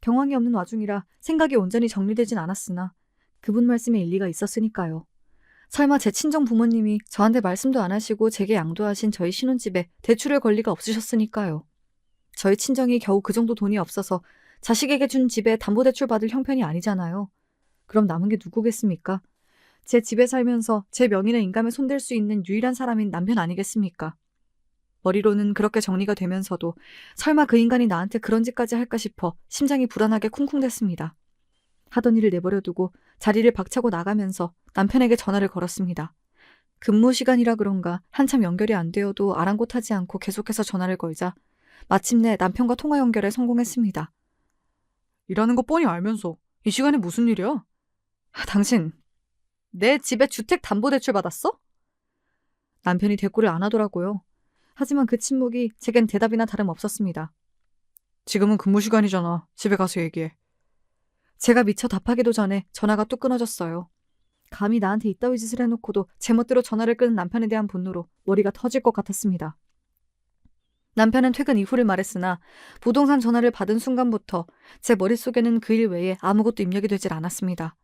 A: 경황이 없는 와중이라 생각이 온전히 정리되진 않았으나 그분 말씀에 일리가 있었으니까요. 설마 제 친정 부모님이 저한테 말씀도 안 하시고 제게 양도하신 저희 신혼집에 대출을 걸 리가 없으셨으니까요. 저희 친정이 겨우 그 정도 돈이 없어서 자식에게 준 집에 담보대출 받을 형편이 아니잖아요. 그럼 남은 게 누구겠습니까? 제 집에 살면서 제 명의나 인감에 손댈 수 있는 유일한 사람인 남편 아니겠습니까? 머리로는 그렇게 정리가 되면서도 설마 그 인간이 나한테 그런 짓까지 할까 싶어 심장이 불안하게 쿵쿵댔습니다. 하던 일을 내버려두고 자리를 박차고 나가면서 남편에게 전화를 걸었습니다. 근무 시간이라 그런가 한참 연결이 안 되어도 아랑곳하지 않고 계속해서 전화를 걸자 마침내 남편과 통화 연결에 성공했습니다. 일하는 거 뻔히 알면서 이 시간에 무슨 일이야? 당신 내 집에 주택담보대출 받았어? 남편이 대꾸를 안 하더라고요. 하지만 그 침묵이 제겐 대답이나 다름없었습니다. 지금은 근무 시간이잖아. 집에 가서 얘기해. 제가 미처 답하기도 전에 전화가 뚝 끊어졌어요. 감히 나한테 이따위 짓을 해놓고도 제멋대로 전화를 끄는 남편에 대한 분노로 머리가 터질 것 같았습니다. 남편은 퇴근 이후를 말했으나 부동산 전화를 받은 순간부터 제 머릿속에는 그 일 외에 아무것도 입력이 되질 않았습니다.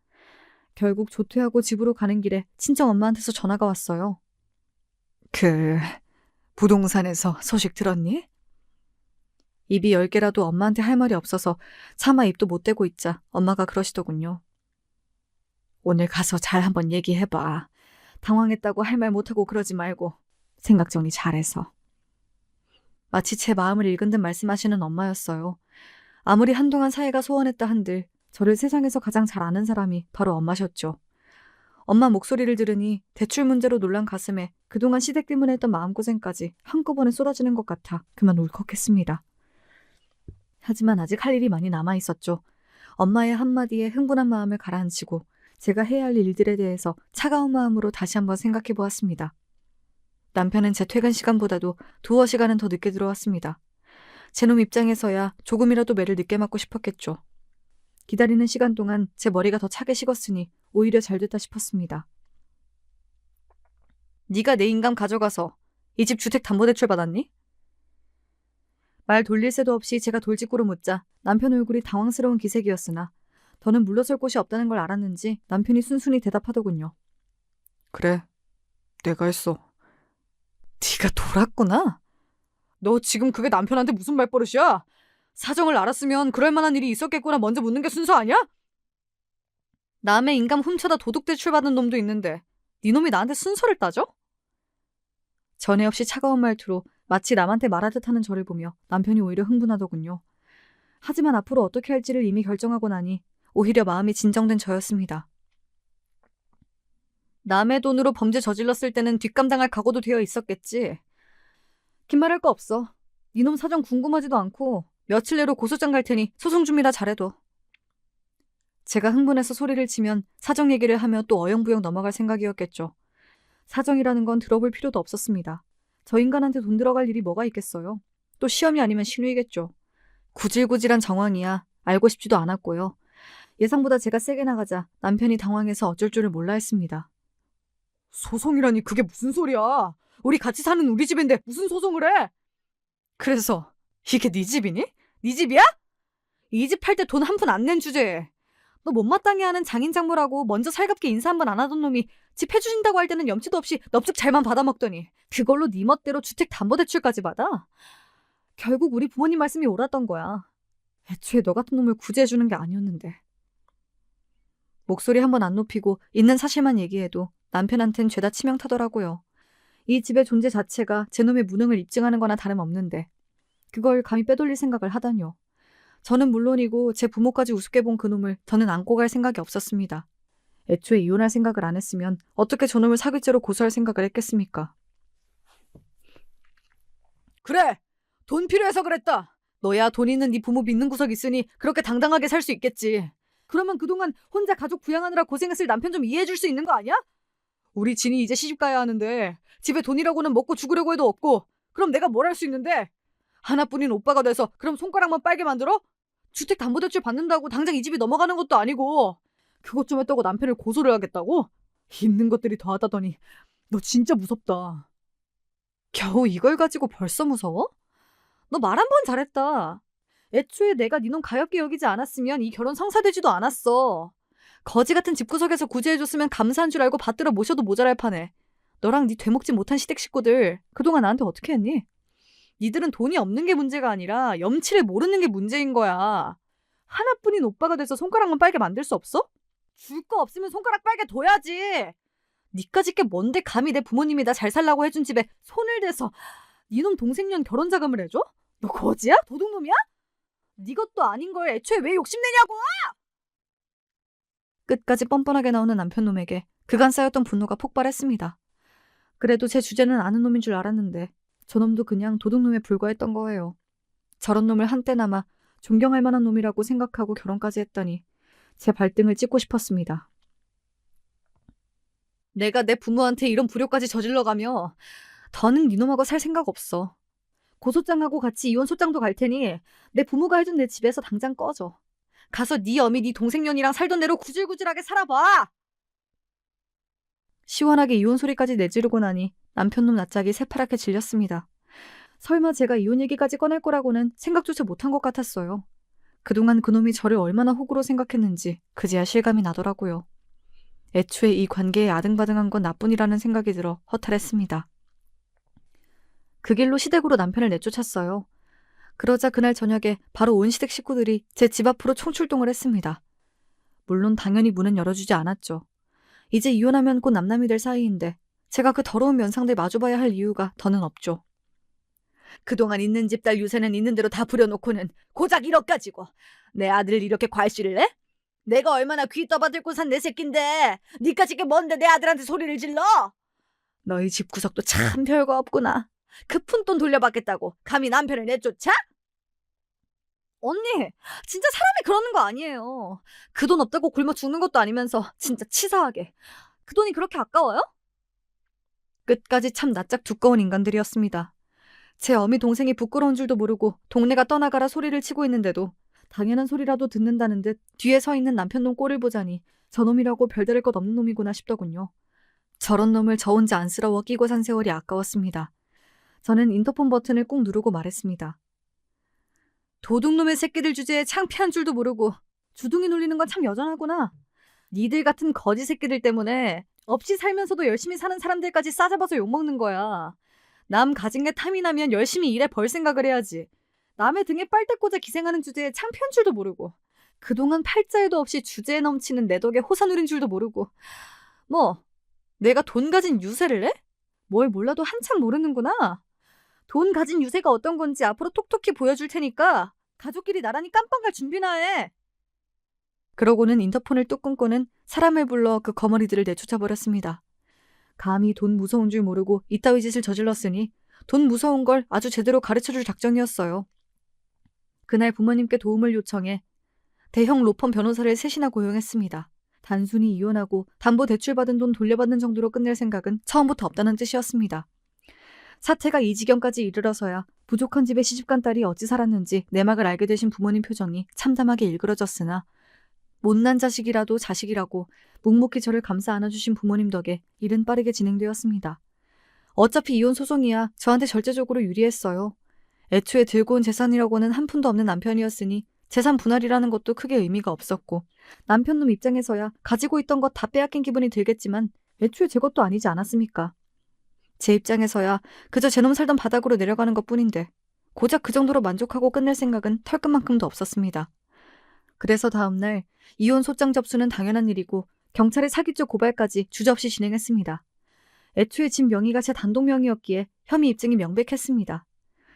A: 결국 조퇴하고 집으로 가는 길에 친정 엄마한테서 전화가 왔어요. 부동산에서 소식 들었니? 입이 10개라도 엄마한테 할 말이 없어서 차마 입도 못 대고 있자 엄마가 그러시더군요. 오늘 가서 잘 한번 얘기해봐. 당황했다고 할 말 못하고 그러지 말고 생각 정리 잘해서. 마치 제 마음을 읽은 듯 말씀하시는 엄마였어요. 아무리 한동안 사이가 소원했다 한들 저를 세상에서 가장 잘 아는 사람이 바로 엄마셨죠. 엄마 목소리를 들으니 대출 문제로 놀란 가슴에 그동안 시댁 때문에 했던 마음고생까지 한꺼번에 쏟아지는 것 같아 그만 울컥했습니다. 하지만 아직 할 일이 많이 남아있었죠. 엄마의 한마디에 흥분한 마음을 가라앉히고 제가 해야 할 일들에 대해서 차가운 마음으로 다시 한번 생각해 보았습니다. 남편은 제 퇴근 시간보다도 두어 시간은 더 늦게 들어왔습니다. 제놈 입장에서야 조금이라도 매를 늦게 맞고 싶었겠죠. 기다리는 시간 동안 제 머리가 더 차게 식었으니 오히려 잘 됐다 싶었습니다. 네가 내 인감 가져가서 이 집 주택담보대출 받았니? 말 돌릴 새도 없이 제가 돌직구로 묻자 남편 얼굴이 당황스러운 기색이었으나 더는 물러설 곳이 없다는 걸 알았는지 남편이 순순히 대답하더군요. 그래, 내가 했어. 네가 돌았구나? 너 지금 그게 남편한테 무슨 말버릇이야? 사정을 알았으면 그럴 만한 일이 있었겠구나 먼저 묻는 게 순서 아니야? 남의 인감 훔쳐다 도둑대출 받은 놈도 있는데 네 놈이 나한테 순서를 따져? 전에 없이 차가운 말투로 마치 남한테 말하듯 하는 저를 보며 남편이 오히려 흥분하더군요. 하지만 앞으로 어떻게 할지를 이미 결정하고 나니 오히려 마음이 진정된 저였습니다. 남의 돈으로 범죄 저질렀을 때는 뒷감당할 각오도 되어 있었겠지. 긴 말할 거 없어. 니놈 사정 궁금하지도 않고 며칠 내로 고소장 갈 테니 소송 준비나 잘해둬. 제가 흥분해서 소리를 치면 사정 얘기를 하며 또 어영부영 넘어갈 생각이었겠죠. 사정이라는 건 들어볼 필요도 없었습니다. 저 인간한테 돈 들어갈 일이 뭐가 있겠어요. 또 시험이 아니면 신우이겠죠. 구질구질한 정황이야 알고 싶지도 않았고요. 예상보다 제가 세게 나가자 남편이 당황해서 어쩔 줄을 몰라 했습니다. 소송이라니 그게 무슨 소리야. 우리 같이 사는 우리 집인데 무슨 소송을 해? 그래서 이게 네 집이니? 네 집이야? 이 집 팔 때 돈 한 푼 안 낸 주제에 너 못마땅해 하는 장인장모라고 먼저 살갑게 인사 한 번 안 하던 놈이 집 해주신다고 할 때는 염치도 없이 넙죽 잘만 받아먹더니 그걸로 네 멋대로 주택담보대출까지 받아? 결국 우리 부모님 말씀이 옳았던 거야. 애초에 너 같은 놈을 구제해주는 게 아니었는데. 목소리 한 번 안 높이고 있는 사실만 얘기해도 남편한텐 죄다 치명타더라고요. 이 집의 존재 자체가 제 놈의 무능을 입증하는 거나 다름없는데 그걸 감히 빼돌릴 생각을 하다뇨. 저는 물론이고 제 부모까지 우습게 본 그놈을 더는 안고 갈 생각이 없었습니다. 애초에 이혼할 생각을 안 했으면 어떻게 저놈을 사기죄로 고소할 생각을 했겠습니까? 그래! 돈 필요해서 그랬다! 너야 돈 있는 네 부모 믿는 구석 있으니 그렇게 당당하게 살 수 있겠지. 그러면 그동안 혼자 가족 부양하느라 고생했을 남편 좀 이해해줄 수 있는 거 아니야? 우리 진이 이제 시집 가야 하는데 집에 돈이라고는 먹고 죽으려고 해도 없고 그럼 내가 뭘 할 수 있는데? 하나뿐인 오빠가 돼서 그럼 손가락만 빨게 만들어? 주택담보대출 받는다고 당장 이 집이 넘어가는 것도 아니고 그것 좀 했다고 남편을 고소를 하겠다고? 있는 것들이 더하다더니 너 진짜 무섭다. 겨우 이걸 가지고 벌써 무서워? 너 말 한 번 잘했다. 애초에 내가 네 놈 가엾게 여기지 않았으면 이 결혼 성사되지도 않았어. 거지 같은 집구석에서 구제해줬으면 감사한 줄 알고 받들어 모셔도 모자랄 판에 너랑 네 되먹지 못한 시댁 식구들 그동안 나한테 어떻게 했니? 니들은 돈이 없는 게 문제가 아니라 염치를 모르는 게 문제인 거야. 하나뿐인 오빠가 돼서 손가락만 빨게 만들 수 없어? 줄 거 없으면 손가락 빨게 둬야지. 니까짓 게 뭔데 감히 내 부모님이 나 잘 살라고 해준 집에 손을 대서 니놈 동생년 결혼 자금을 해줘? 너 거지야? 도둑놈이야? 니 것도 아닌 걸 애초에 왜 욕심내냐고! 끝까지 뻔뻔하게 나오는 남편놈에게 그간 쌓였던 분노가 폭발했습니다. 그래도 제 주제는 아는 놈인 줄 알았는데 저놈도 그냥 도둑놈에 불과했던 거예요. 저런 놈을 한때나마 존경할 만한 놈이라고 생각하고 결혼까지 했더니 제 발등을 찍고 싶었습니다. 내가 내 부모한테 이런 불효까지 저질러가며 더는 니놈하고 살 생각 없어. 고소장하고 같이 이혼 소장도 갈 테니 내 부모가 해준 내 집에서 당장 꺼져. 가서 네 어미 네 동생년이랑 살던 대로 구질구질하게 살아봐. 시원하게 이혼 소리까지 내지르고 나니 남편놈 낯짝이 새파랗게 질렸습니다. 설마 제가 이혼 얘기까지 꺼낼 거라고는 생각조차 못한 것 같았어요. 그동안 그놈이 저를 얼마나 호구로 생각했는지 그제야 실감이 나더라고요. 애초에 이 관계에 아등바등한 건 나뿐이라는 생각이 들어 허탈했습니다. 그 길로 시댁으로 남편을 내쫓았어요. 그러자 그날 저녁에 바로 온 시댁 식구들이 제 집 앞으로 총출동을 했습니다. 물론 당연히 문은 열어주지 않았죠. 이제 이혼하면 곧 남남이 될 사이인데 제가 그 더러운 면상들 마주봐야 할 이유가 더는 없죠. 그동안 있는 집 딸 유세는 있는 대로 다 부려놓고는 고작 1억 가지고 내 아들을 이렇게 괄시를 해? 내가 얼마나 귀 떠받들고 산 내 새끼인데 니까짓 게 뭔데 내 아들한테 소리를 질러? 너희 집구석도 참 별거 없구나. 그 푼돈 돌려받겠다고 감히 남편을 내쫓아? 언니, 진짜 사람이 그러는 거 아니에요. 그 돈 없다고 굶어 죽는 것도 아니면서 진짜 치사하게. 그 돈이 그렇게 아까워요? 끝까지 참 낯짝 두꺼운 인간들이었습니다. 제 어미 동생이 부끄러운 줄도 모르고 동네가 떠나가라 소리를 치고 있는데도 당연한 소리라도 듣는다는 듯 뒤에 서 있는 남편놈 꼴을 보자니 저놈이라고 별다를 것 없는 놈이구나 싶더군요. 저런 놈을 저 혼자 안쓰러워 끼고 산 세월이 아까웠습니다. 저는 인터폰 버튼을 꾹 누르고 말했습니다. 도둑놈의 새끼들 주제에 창피한 줄도 모르고 주둥이 놀리는 건 참 여전하구나. 니들 같은 거지 새끼들 때문에 없이 살면서도 열심히 사는 사람들까지 싸잡아서 욕먹는 거야. 남 가진 게 탐이 나면 열심히 일해 벌 생각을 해야지. 남의 등에 빨대 꽂아 기생하는 주제에 창피한 줄도 모르고 그동안 팔자에도 없이 주제에 넘치는 내 덕에 호사 누린 줄도 모르고 뭐 내가 돈 가진 유세를 해? 뭘 몰라도 한참 모르는구나. 돈 가진 유세가 어떤 건지 앞으로 톡톡히 보여줄 테니까 가족끼리 나란히 깜빵 갈 준비나 해. 그러고는 인터폰을 뚝 끊고는 사람을 불러 그 거머리들을 내쫓아버렸습니다. 감히 돈 무서운 줄 모르고 이따위 짓을 저질렀으니 돈 무서운 걸 아주 제대로 가르쳐줄 작정이었어요. 그날 부모님께 도움을 요청해 대형 로펌 변호사를 셋이나 고용했습니다. 단순히 이혼하고 담보대출받은 돈 돌려받는 정도로 끝낼 생각은 처음부터 없다는 뜻이었습니다. 사태가 이 지경까지 이르러서야 부족한 집에 시집간 딸이 어찌 살았는지 내막을 알게 되신 부모님 표정이 참담하게 일그러졌으나 못난 자식이라도 자식이라고 묵묵히 저를 감싸 안아주신 부모님 덕에 일은 빠르게 진행되었습니다. 어차피 이혼 소송이야 저한테 절대적으로 유리했어요. 애초에 들고 온 재산이라고는 한 푼도 없는 남편이었으니 재산 분할이라는 것도 크게 의미가 없었고 남편놈 입장에서야 가지고 있던 것 다 빼앗긴 기분이 들겠지만 애초에 제 것도 아니지 않았습니까? 제 입장에서야 그저 제 놈 살던 바닥으로 내려가는 것뿐인데 고작 그 정도로 만족하고 끝낼 생각은 털끝만큼도 없었습니다. 그래서 다음날 이혼 소장 접수는 당연한 일이고 경찰에 사기죄 고발까지 주저없이 진행했습니다. 애초에 집 명의가 제 단독 명의였기에 혐의 입증이 명백했습니다.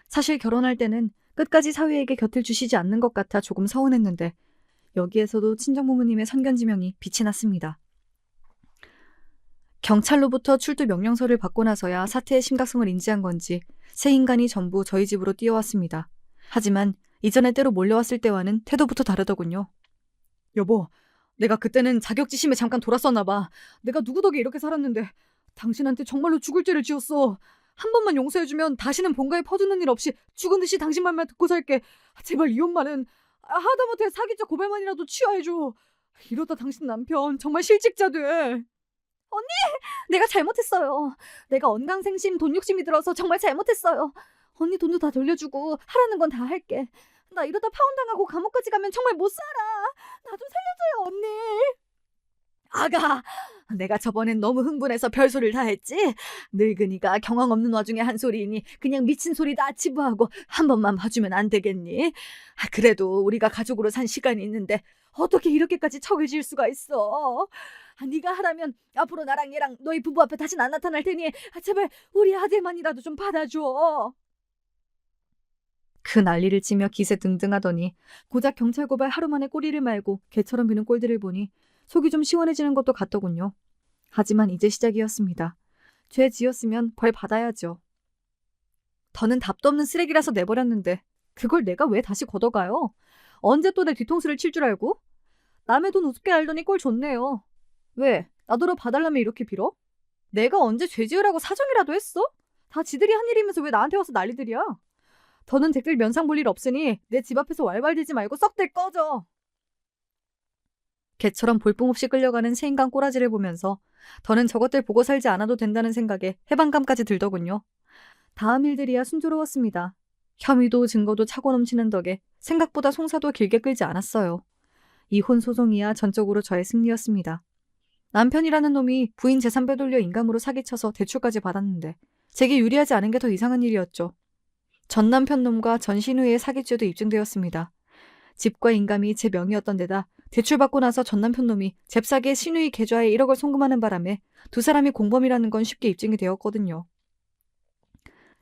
A: 사실 결혼할 때는 끝까지 사위에게 곁을 주시지 않는 것 같아 조금 서운했는데 여기에서도 친정부모님의 선견지명이 빛이 났습니다. 경찰로부터 출두 명령서를 받고 나서야 사태의 심각성을 인지한 건지 세 인간이 전부 저희 집으로 뛰어왔습니다. 하지만 이전에 때로 몰려왔을 때와는 태도부터 다르더군요. 여보, 내가 그때는 자격지심에 잠깐 돌았었나 봐. 내가 누구 덕에 이렇게 살았는데 당신한테 정말로 죽을 죄를 지었어. 한 번만 용서해주면 다시는 본가에 퍼주는 일 없이 죽은 듯이 당신 말만 듣고 살게. 제발 이혼만은 하다못해 사기죄 고발만이라도 취하해줘. 이러다 당신 남편 정말 실직자 돼. 언니, 내가 잘못했어요. 내가 언강생심 돈 욕심이 들어서 정말 잘못했어요. 언니 돈도 다 돌려주고 하라는 건 다 할게. 나 이러다 파혼당하고 감옥까지 가면 정말 못 살아. 나 좀 살려줘요, 언니. 아가, 내가 저번엔 너무 흥분해서 별소리를 다 했지? 늙은이가 경황 없는 와중에 한 소리이니 그냥 미친 소리 다 치부하고 한 번만 봐주면 안 되겠니? 그래도 우리가 가족으로 산 시간이 있는데 어떻게 이렇게까지 척을 지을 수가 있어? 네가 하라면 앞으로 나랑 얘랑 너희 부부 앞에 다신 안 나타날 테니 제발 우리 아들만이라도 좀 받아줘. 그 난리를 치며 기세 등등하더니 고작 경찰 고발 하루 만에 꼬리를 말고 개처럼 비는 꼴들을 보니 속이 좀 시원해지는 것도 같더군요. 하지만 이제 시작이었습니다. 죄 지었으면 벌 받아야죠. 더는 답도 없는 쓰레기라서 내버렸는데 그걸 내가 왜 다시 걷어가요? 언제 또 내 뒤통수를 칠 줄 알고? 남의 돈 우습게 알더니 꼴 좋네요. 왜? 나더러 봐달라며 이렇게 빌어? 내가 언제 죄 지으라고 사정이라도 했어? 다 지들이 한 일이면서 왜 나한테 와서 난리들이야? 더는 댓글 면상 볼 일 없으니 내 집 앞에서 왈왈대지 말고 썩들 꺼져. 개처럼 볼품없이 끌려가는 새인간 꼬라지를 보면서 더는 저것들 보고 살지 않아도 된다는 생각에 해방감까지 들더군요. 다음 일들이야 순조로웠습니다. 혐의도 증거도 차고 넘치는 덕에 생각보다 송사도 길게 끌지 않았어요. 이혼 소송이야 전적으로 저의 승리였습니다. 남편이라는 놈이 부인 재산 빼돌려 인감으로 사기쳐서 대출까지 받았는데 제게 유리하지 않은 게 더 이상한 일이었죠. 전 남편 놈과 전 신우의 사기죄도 입증되었습니다. 집과 인감이 제 명의였던 데다 대출받고 나서 전 남편 놈이 잽싸게 신우의 계좌에 1억을 송금하는 바람에 두 사람이 공범이라는 건 쉽게 입증이 되었거든요.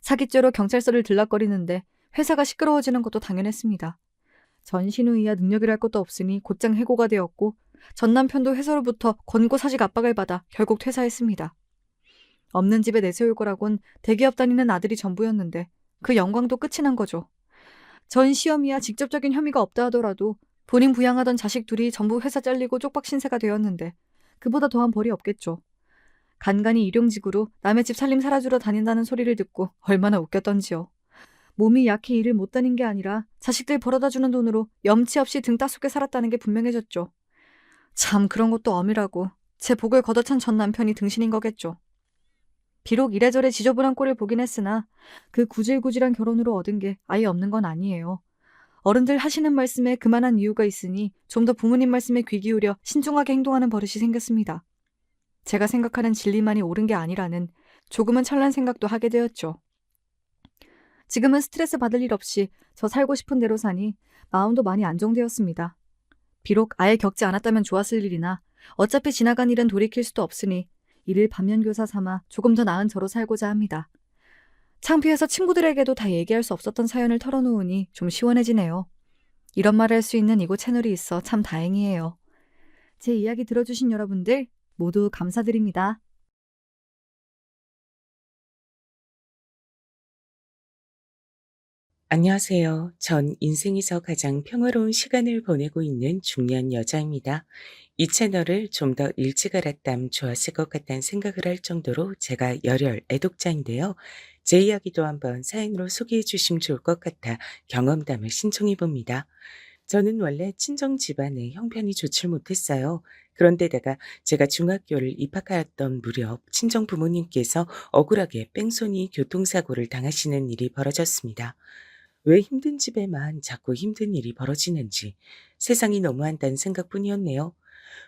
A: 사기죄로 경찰서를 들락거리는데 회사가 시끄러워지는 것도 당연했습니다. 전 신우이야 능력이랄 것도 없으니 곧장 해고가 되었고 전 남편도 회사로부터 권고사직 압박을 받아 결국 퇴사했습니다. 없는 집에 내세울 거라곤 대기업 다니는 아들이 전부였는데 그 영광도 끝이 난 거죠. 전 시어미야 직접적인 혐의가 없다 하더라도 본인 부양하던 자식 둘이 전부 회사 잘리고 쪽박 신세가 되었는데 그보다 더한 벌이 없겠죠. 간간히 일용직으로 남의 집 살림 살아주러 다닌다는 소리를 듣고 얼마나 웃겼던지요. 몸이 약해 일을 못 다닌 게 아니라 자식들 벌어다주는 돈으로 염치 없이 등 따숩게 살았다는 게 분명해졌죠. 참 그런 것도 어미라고 제 복을 걷어찬 전 남편이 등신인 거겠죠. 비록 이래저래 지저분한 꼴을 보긴 했으나 그 구질구질한 결혼으로 얻은 게 아예 없는 건 아니에요. 어른들 하시는 말씀에 그만한 이유가 있으니 좀 더 부모님 말씀에 귀 기울여 신중하게 행동하는 버릇이 생겼습니다. 제가 생각하는 진리만이 옳은 게 아니라는 조금은 철난 생각도 하게 되었죠. 지금은 스트레스 받을 일 없이 저 살고 싶은 대로 사니 마음도 많이 안정되었습니다. 비록 아예 겪지 않았다면 좋았을 일이나 어차피 지나간 일은 돌이킬 수도 없으니 이를 반면교사 삼아 조금 더 나은 저로 살고자 합니다. 창피해서 친구들에게도 다 얘기할 수 없었던 사연을 털어놓으니 좀 시원해지네요. 이런 말을 할 수 있는 이곳 채널이 있어 참 다행이에요. 제 이야기 들어주신 여러분들 모두 감사드립니다.
B: 안녕하세요. 전 인생에서 가장 평화로운 시간을 보내고 있는 중년 여자입니다. 이 채널을 좀 더 일찍 알았다면 좋았을 것 같다는 생각을 할 정도로 제가 열혈 애독자인데요. 제 이야기도 한번 사연으로 소개해 주시면 좋을 것 같아 경험담을 신청해 봅니다. 저는 원래 친정 집안에 형편이 좋질 못했어요. 그런데다가 제가 중학교를 입학하였던 무렵 친정 부모님께서 억울하게 뺑소니 교통사고를 당하시는 일이 벌어졌습니다. 왜 힘든 집에만 자꾸 힘든 일이 벌어지는지 세상이 너무한다는 생각뿐이었네요.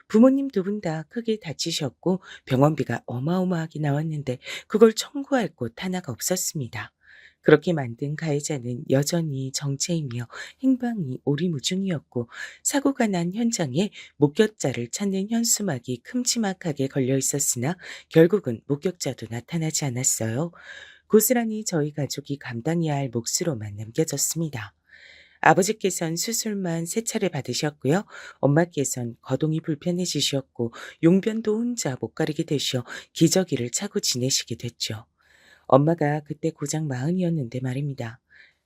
B: 부모님 두 분 다 크게 다치셨고 병원비가 어마어마하게 나왔는데 그걸 청구할 곳 하나가 없었습니다. 그렇게 만든 가해자는 여전히 정체이며 행방이 오리무중이었고 사고가 난 현장에 목격자를 찾는 현수막이 큼지막하게 걸려 있었으나 결국은 목격자도 나타나지 않았어요. 고스란히 저희 가족이 감당해야 할 몫으로만 남겨졌습니다. 아버지께선 수술만 3차례 받으셨고요. 엄마께선 거동이 불편해지셨고 용변도 혼자 못 가리게 되셔 기저귀를 차고 지내시게 됐죠. 엄마가 그때 고작 40이었는데 말입니다.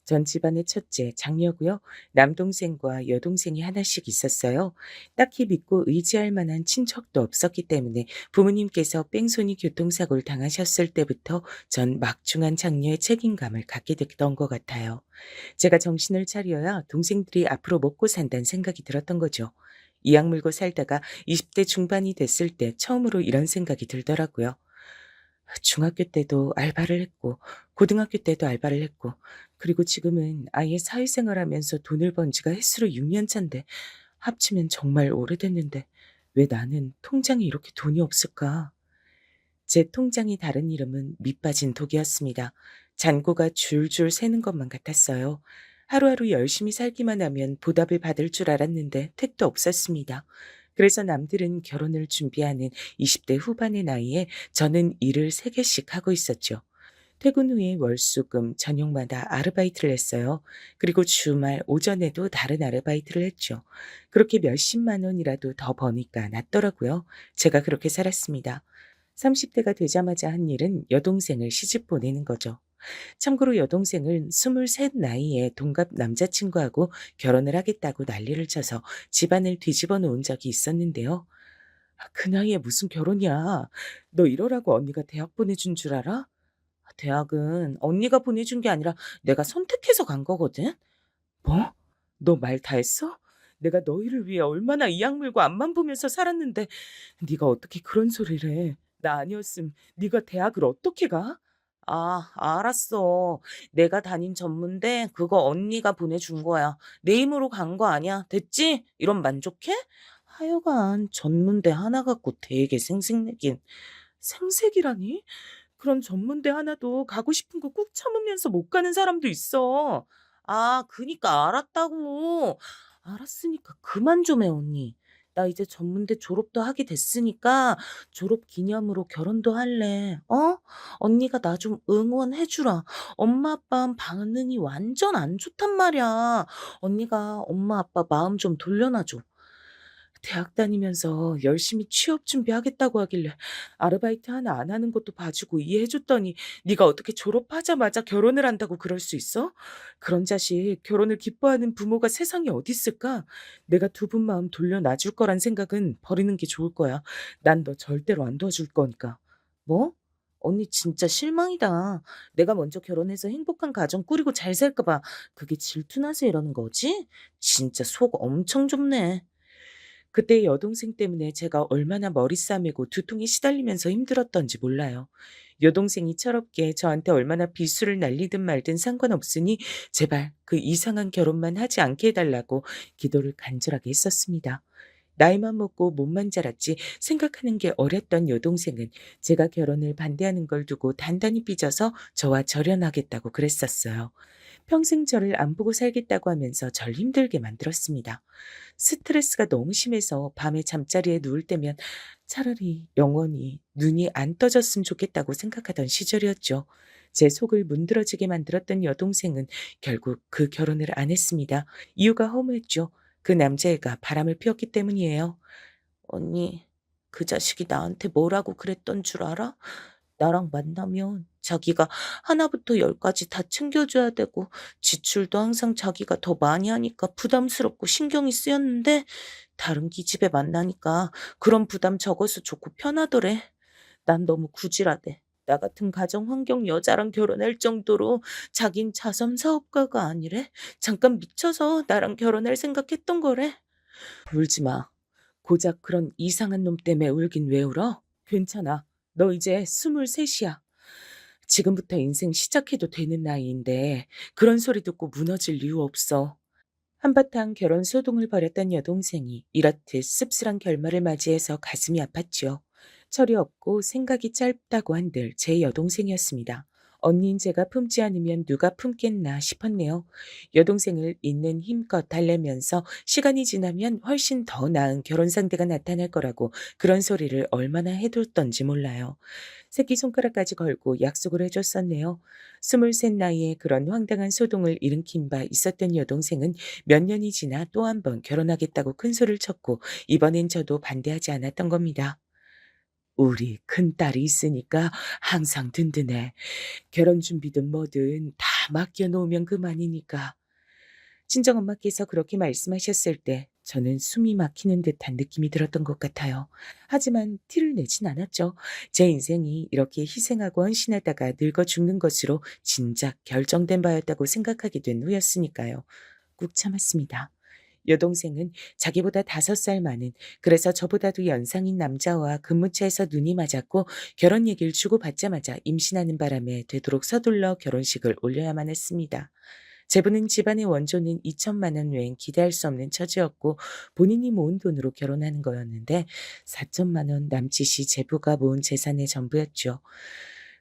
B: 전 집안의 첫째, 장녀고요. 남동생과 여동생이 하나씩 있었어요. 딱히 믿고 의지할 만한 친척도 없었기 때문에 부모님께서 뺑소니 교통사고를 당하셨을 때부터 전 막중한 장녀의 책임감을 갖게 됐던 것 같아요. 제가 정신을 차려야 동생들이 앞으로 먹고 산다는 생각이 들었던 거죠. 이악 물고 살다가 20대 중반이 됐을 때 처음으로 이런 생각이 들더라고요. 중학교 때도 알바를 했고 고등학교 때도 알바를 했고 그리고 지금은 아예 사회생활하면서 돈을 번 지가 햇수로 6년 차인데 합치면 정말 오래됐는데 왜 나는 통장에 이렇게 돈이 없을까? 제 통장의 다른 이름은 밑빠진 독이었습니다. 잔고가 줄줄 새는 것만 같았어요. 하루하루 열심히 살기만 하면 보답을 받을 줄 알았는데 택도 없었습니다. 그래서 남들은 결혼을 준비하는 20대 후반의 나이에 저는 일을 3개씩 하고 있었죠. 퇴근 후에 월수금 저녁마다 아르바이트를 했어요. 그리고 주말 오전에도 다른 아르바이트를 했죠. 그렇게 몇십만 원이라도 더 버니까 낫더라고요. 제가 그렇게 살았습니다. 30대가 되자마자 한 일은 여동생을 시집 보내는 거죠. 참고로 여동생은 23 나이에 동갑 남자친구하고 결혼을 하겠다고 난리를 쳐서 집안을 뒤집어 놓은 적이 있었는데요. 그 나이에 무슨 결혼이야. 너 이러라고 언니가 대학 보내준 줄 알아? 대학은 언니가 보내준 게 아니라 내가 선택해서 간 거거든. 뭐? 너 말 다 했어? 내가 너희를 위해 얼마나 이악 물고 앞만 보면서 살았는데 네가 어떻게 그런 소리를 해? 나 아니었음 네가 대학을 어떻게 가? 아, 알았어. 내가 다닌 전문대 그거 언니가 보내준 거야. 내 힘으로 간 거 아니야. 됐지? 이런 만족해? 하여간 전문대 하나 갖고 되게 생색내긴. 생색이라니? 그런 전문대 하나도 가고 싶은 거 꾹 참으면서 못 가는 사람도 있어. 아, 그니까 알았다고. 알았으니까 그만 좀 해, 언니. 나 이제 전문대 졸업도 하게 됐으니까 졸업 기념으로 결혼도 할래. 어? 언니가 나 좀 응원해 주라. 엄마 아빠 반응이 완전 안 좋단 말이야. 언니가 엄마 아빠 마음 좀 돌려놔 줘. 대학 다니면서 열심히 취업 준비하겠다고 하길래 아르바이트 하나 안 하는 것도 봐주고 이해해 줬더니 네가 어떻게 졸업하자마자 결혼을 한다고 그럴 수 있어? 그런 자식 결혼을 기뻐하는 부모가 세상에 어디 있을까? 내가 두 분 마음 돌려놔 줄 거란 생각은 버리는 게 좋을 거야. 난 너 절대로 안 도와줄 거니까. 뭐? 언니 진짜 실망이다. 내가 먼저 결혼해서 행복한 가정 꾸리고 잘 살까 봐 그게 질투나서 이러는 거지? 진짜 속 엄청 좁네. 그때 여동생 때문에 제가 얼마나 머리 싸매고 두통에 시달리면서 힘들었던지 몰라요. 여동생이 철없게 저한테 얼마나 비수를 날리든 말든 상관없으니 제발 그 이상한 결혼만 하지 않게 해달라고 기도를 간절하게 했었습니다. 나이만 먹고 몸만 자랐지 생각하는 게 어렸던 여동생은 제가 결혼을 반대하는 걸 두고 단단히 삐져서 저와 절연하겠다고 그랬었어요. 평생 저를 안 보고 살겠다고 하면서 절 힘들게 만들었습니다. 스트레스가 너무 심해서 밤에 잠자리에 누울 때면 차라리 영원히 눈이 안 떠졌으면 좋겠다고 생각하던 시절이었죠. 제 속을 문드러지게 만들었던 여동생은 결국 그 결혼을 안 했습니다. 이유가 허무했죠. 그 남자애가 바람을 피웠기 때문이에요. 언니, 그 자식이 나한테 뭐라고 그랬던 줄 알아? 나랑 만나면 자기가 하나부터 열까지 다 챙겨줘야 되고 지출도 항상 자기가 더 많이 하니까 부담스럽고 신경이 쓰였는데 다른 기집애 만나니까 그런 부담 적어서 좋고 편하더래. 난 너무 구질하대. 나 같은 가정 환경 여자랑 결혼할 정도로 자긴 자선 사업가가 아니래. 잠깐 미쳐서 나랑 결혼할 생각했던 거래. 울지 마. 고작 그런 이상한 놈 때문에 울긴 왜 울어? 괜찮아. 너 이제 23이야. 지금부터 인생 시작해도 되는 나이인데 그런 소리 듣고 무너질 이유 없어. 한바탕 결혼 소동을 벌였던 여동생이 이렇듯 씁쓸한 결말을 맞이해서 가슴이 아팠지요. 철이 없고 생각이 짧다고 한들 제 여동생이었습니다. 언니인 제가 품지 않으면 누가 품겠나 싶었네요. 여동생을 있는 힘껏 달래면서 시간이 지나면 훨씬 더 나은 결혼 상대가 나타날 거라고 그런 소리를 얼마나 해뒀던지 몰라요. 새끼손가락까지 걸고 약속을 해줬었네요. 23 나이에 그런 황당한 소동을 일으킨 바 있었던 여동생은 몇 년이 지나 또 한 번 결혼하겠다고 큰 소리를 쳤고 이번엔 저도 반대하지 않았던 겁니다. 우리 큰딸이 있으니까 항상 든든해. 결혼 준비든 뭐든 다 맡겨놓으면 그만이니까. 친정엄마께서 그렇게 말씀하셨을 때 저는 숨이 막히는 듯한 느낌이 들었던 것 같아요. 하지만 티를 내진 않았죠. 제 인생이 이렇게 희생하고 헌신하다가 늙어 죽는 것으로 진작 결정된 바였다고 생각하게 된 후였으니까요. 꾹 참았습니다. 여동생은 자기보다 5살 많은, 그래서 저보다도 연상인 남자와 근무처에서 눈이 맞았고 결혼 얘기를 주고받자마자 임신하는 바람에 되도록 서둘러 결혼식을 올려야만 했습니다. 제부는 집안의 원조는 2천만 원 외엔 기대할 수 없는 처지였고 본인이 모은 돈으로 결혼하는 거였는데 4천만 원 남짓이 제부가 모은 재산의 전부였죠.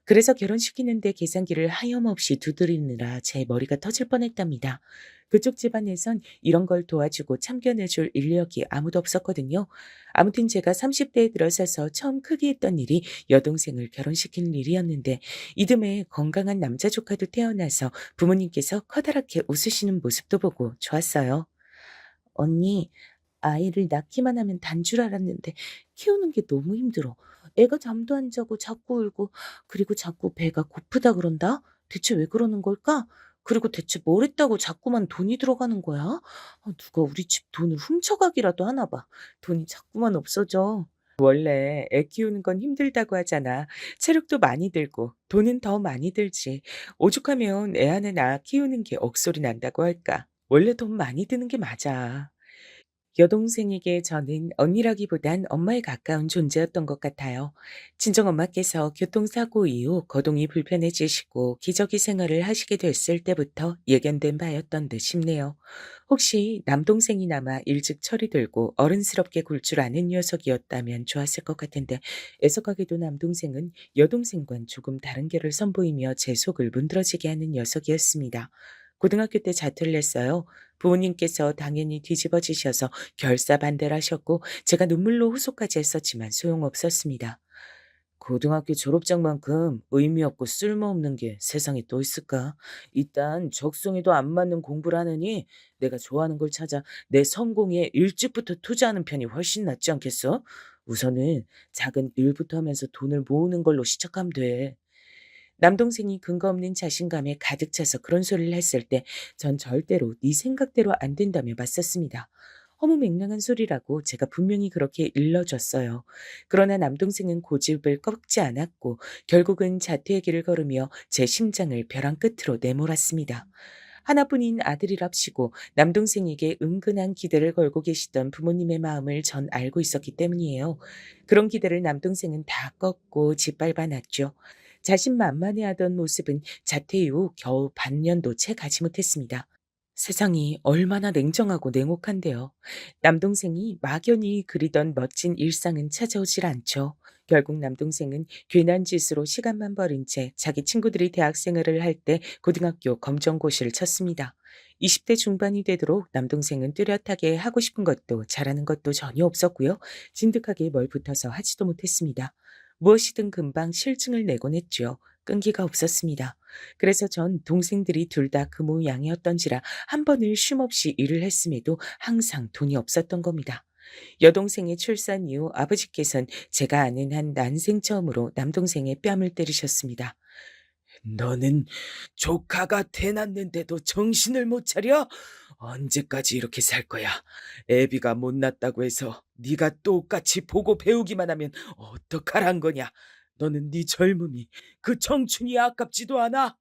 B: 그래서 결혼시키는데 계산기를 하염없이 두드리느라 제 머리가 터질 뻔했답니다. 그쪽 집안에선 이런 걸 도와주고 참견해줄 인력이 아무도 없었거든요. 아무튼 제가 30대에 들어서서 처음 크게 했던 일이 여동생을 결혼시키는 일이었는데 이듬해 건강한 남자 조카도 태어나서 부모님께서 커다랗게 웃으시는 모습도 보고 좋았어요. 언니, 아이를 낳기만 하면 단 줄 알았는데 키우는 게 너무 힘들어. 애가 잠도 안 자고 자꾸 울고 그리고 자꾸 배가 고프다 그런다? 대체 왜 그러는 걸까? 그리고 대체 뭘 했다고 자꾸만 돈이 들어가는 거야? 누가 우리 집 돈을 훔쳐가기라도 하나 봐. 돈이 자꾸만 없어져. 원래 애 키우는 건 힘들다고 하잖아. 체력도 많이 들고 돈은 더 많이 들지. 오죽하면 애 하나 낳아 키우는 게 억소리 난다고 할까. 원래 돈 많이 드는 게 맞아. 여동생에게 저는 언니라기보단 엄마에 가까운 존재였던 것 같아요. 친정엄마께서 교통사고 이후 거동이 불편해지시고 기저귀 생활을 하시게 됐을 때부터 예견된 바였던 듯 싶네요. 혹시 남동생이나마 일찍 철이 들고 어른스럽게 굴 줄 아는 녀석이었다면 좋았을 것 같은데 애석하게도 남동생은 여동생과는 조금 다른 결을 선보이며 제 속을 문드러지게 하는 녀석이었습니다. 고등학교 때 자퇴를 했어요. 부모님께서 당연히 뒤집어지셔서 결사반대를 하셨고 제가 눈물로 호소까지 했었지만 소용없었습니다. 고등학교 졸업장만큼 의미 없고 쓸모없는 게 세상에 또 있을까? 일단 적성에도 안 맞는 공부를 하느니 내가 좋아하는 걸 찾아 내 성공에 일찍부터 투자하는 편이 훨씬 낫지 않겠어? 우선은 작은 일부터 하면서 돈을 모으는 걸로 시작하면 돼. 남동생이 근거 없는 자신감에 가득 차서 그런 소리를 했을 때 전 절대로 네 생각대로 안 된다며 맞섰습니다. 허무맹랑한 소리라고 제가 분명히 그렇게 일러줬어요. 그러나 남동생은 고집을 꺾지 않았고 결국은 자퇴의 길을 걸으며 제 심장을 벼랑 끝으로 내몰았습니다. 하나뿐인 아들이랍시고 남동생에게 은근한 기대를 걸고 계시던 부모님의 마음을 전 알고 있었기 때문이에요. 그런 기대를 남동생은 다 꺾고 짓밟아 놨죠. 자신만만해하던 모습은 자퇴 이후 겨우 반년도 채 가지 못했습니다. 세상이 얼마나 냉정하고 냉혹한데요. 남동생이 막연히 그리던 멋진 일상은 찾아오질 않죠. 결국 남동생은 괜한 짓으로 시간만 버린 채 자기 친구들이 대학 생활을 할 때 고등학교 검정고시를 쳤습니다. 20대 중반이 되도록 남동생은 뚜렷하게 하고 싶은 것도 잘하는 것도 전혀 없었고요. 진득하게 뭘 붙어서 하지도 못했습니다. 무엇이든 금방 실증을 내곤 했죠. 끈기가 없었습니다. 그래서 전 동생들이 둘 다 그 모양이었던지라 한 번을 쉼없이 일을 했음에도 항상 돈이 없었던 겁니다. 여동생의 출산 이후 아버지께선 제가 아는 한 난생 처음으로 남동생의 뺨을 때리셨습니다. 너는 조카가 태어났는데도 정신을 못 차려? 언제까지 이렇게 살 거야? 애비가 못났다고 해서 네가 똑같이 보고 배우기만 하면 어떡하란 거냐? 너는 네 젊음이 그 청춘이 아깝지도 않아?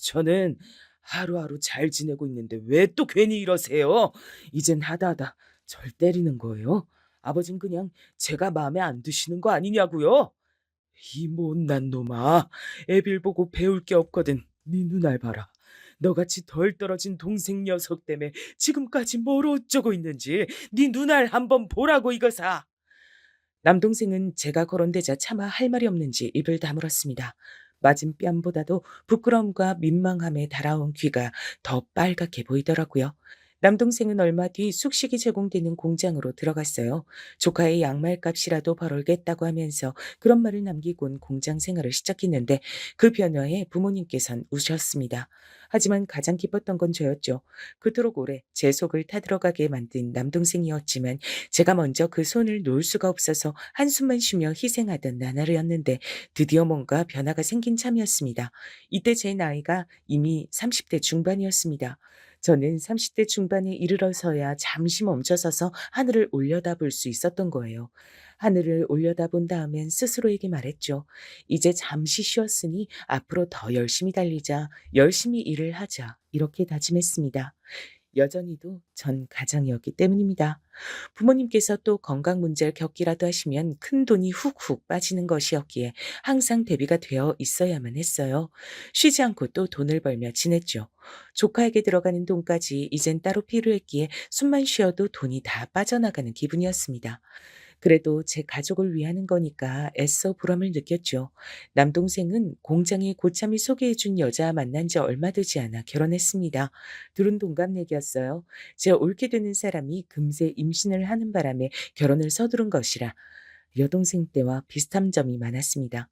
B: 저는 하루하루 잘 지내고 있는데 왜 또 괜히 이러세요? 이젠 하다하다 절 때리는 거예요? 아버진 그냥 제가 마음에 안 드시는 거 아니냐고요? 이 못난 놈아. 애빌 보고 배울 게 없거든. 네 눈알 봐라. 너같이 덜 떨어진 동생 녀석 때문에 지금까지 뭘 어쩌고 있는지 네 눈알 한번 보라고 이거사. 남동생은 제가 거론되자 차마 할 말이 없는지 입을 다물었습니다. 맞은 뺨보다도 부끄러움과 민망함에 달아온 귀가 더 빨갛게 보이더라고요. 남동생은 얼마 뒤 숙식이 제공되는 공장으로 들어갔어요. 조카의 양말 값이라도 벌어겠다고 하면서 그런 말을 남기곤 공장 생활을 시작했는데 그 변화에 부모님께선 우셨습니다. 하지만 가장 기뻤던 건 저였죠. 그토록 오래 제 속을 타들어가게 만든 남동생이었지만 제가 먼저 그 손을 놓을 수가 없어서 한숨만 쉬며 희생하던 나날이었는데 드디어 뭔가 변화가 생긴 참이었습니다. 이때 제 나이가 이미 30대 중반이었습니다. 저는 30대 중반에 이르러서야 잠시 멈춰서서 하늘을 올려다볼 수 있었던 거예요. 하늘을 올려다본 다음엔 스스로에게 말했죠. 이제 잠시 쉬었으니 앞으로 더 열심히 달리자, 열심히 일을 하자. 이렇게 다짐했습니다. 여전히도 전 가장이었기 때문입니다. 부모님께서 또 건강 문제를 겪기라도 하시면 큰 돈이 훅훅 빠지는 것이었기에 항상 대비가 되어 있어야만 했어요. 쉬지 않고 또 돈을 벌며 지냈죠. 조카에게 들어가는 돈까지 이젠 따로 필요했기에 숨만 쉬어도 돈이 다 빠져나가는 기분이었습니다. 그래도 제 가족을 위하는 거니까 애써 보람을 느꼈죠. 남동생은 공장에 고참이 소개해준 여자 만난 지 얼마 되지 않아 결혼했습니다. 둘은 동갑내기였어요. 제 옳게 되는 사람이 금세 임신을 하는 바람에 결혼을 서두른 것이라 여동생 때와 비슷한 점이 많았습니다.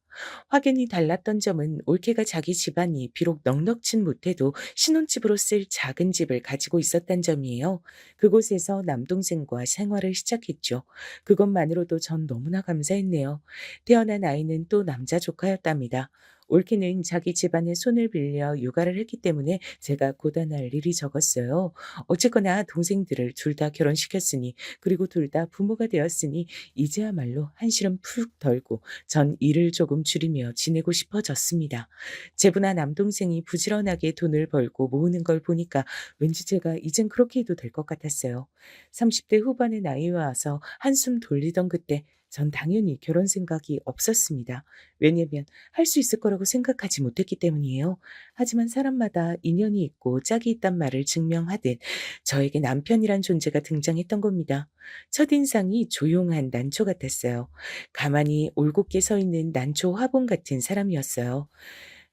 B: 확연히 달랐던 점은 올케가 자기 집안이 비록 넉넉진 못해도 신혼집으로 쓸 작은 집을 가지고 있었단 점이에요. 그곳에서 남동생과 생활을 시작했죠. 그것만으로도 전 너무나 감사했네요. 태어난 아이는 또 남자 조카였답니다. 올케는 자기 집안의 손을 빌려 육아를 했기 때문에 제가 고단할 일이 적었어요. 어쨌거나 동생들을 둘 다 결혼시켰으니 그리고 둘 다 부모가 되었으니 이제야말로 한시름 푹 덜고 전 일을 조금 줄이며 지내고 싶어졌습니다. 제부나 남동생이 부지런하게 돈을 벌고 모으는 걸 보니까 왠지 제가 이젠 그렇게 해도 될 것 같았어요. 30대 후반의 나이에 와서 한숨 돌리던 그때 전 당연히 결혼 생각이 없었습니다. 왜냐면 할 수 있을 거라고 생각하지 못했기 때문이에요. 하지만 사람마다 인연이 있고 짝이 있단 말을 증명하듯 저에게 남편이란 존재가 등장했던 겁니다. 첫인상이 조용한 난초 같았어요. 가만히 올곧게 서 있는 난초 화분 같은 사람이었어요.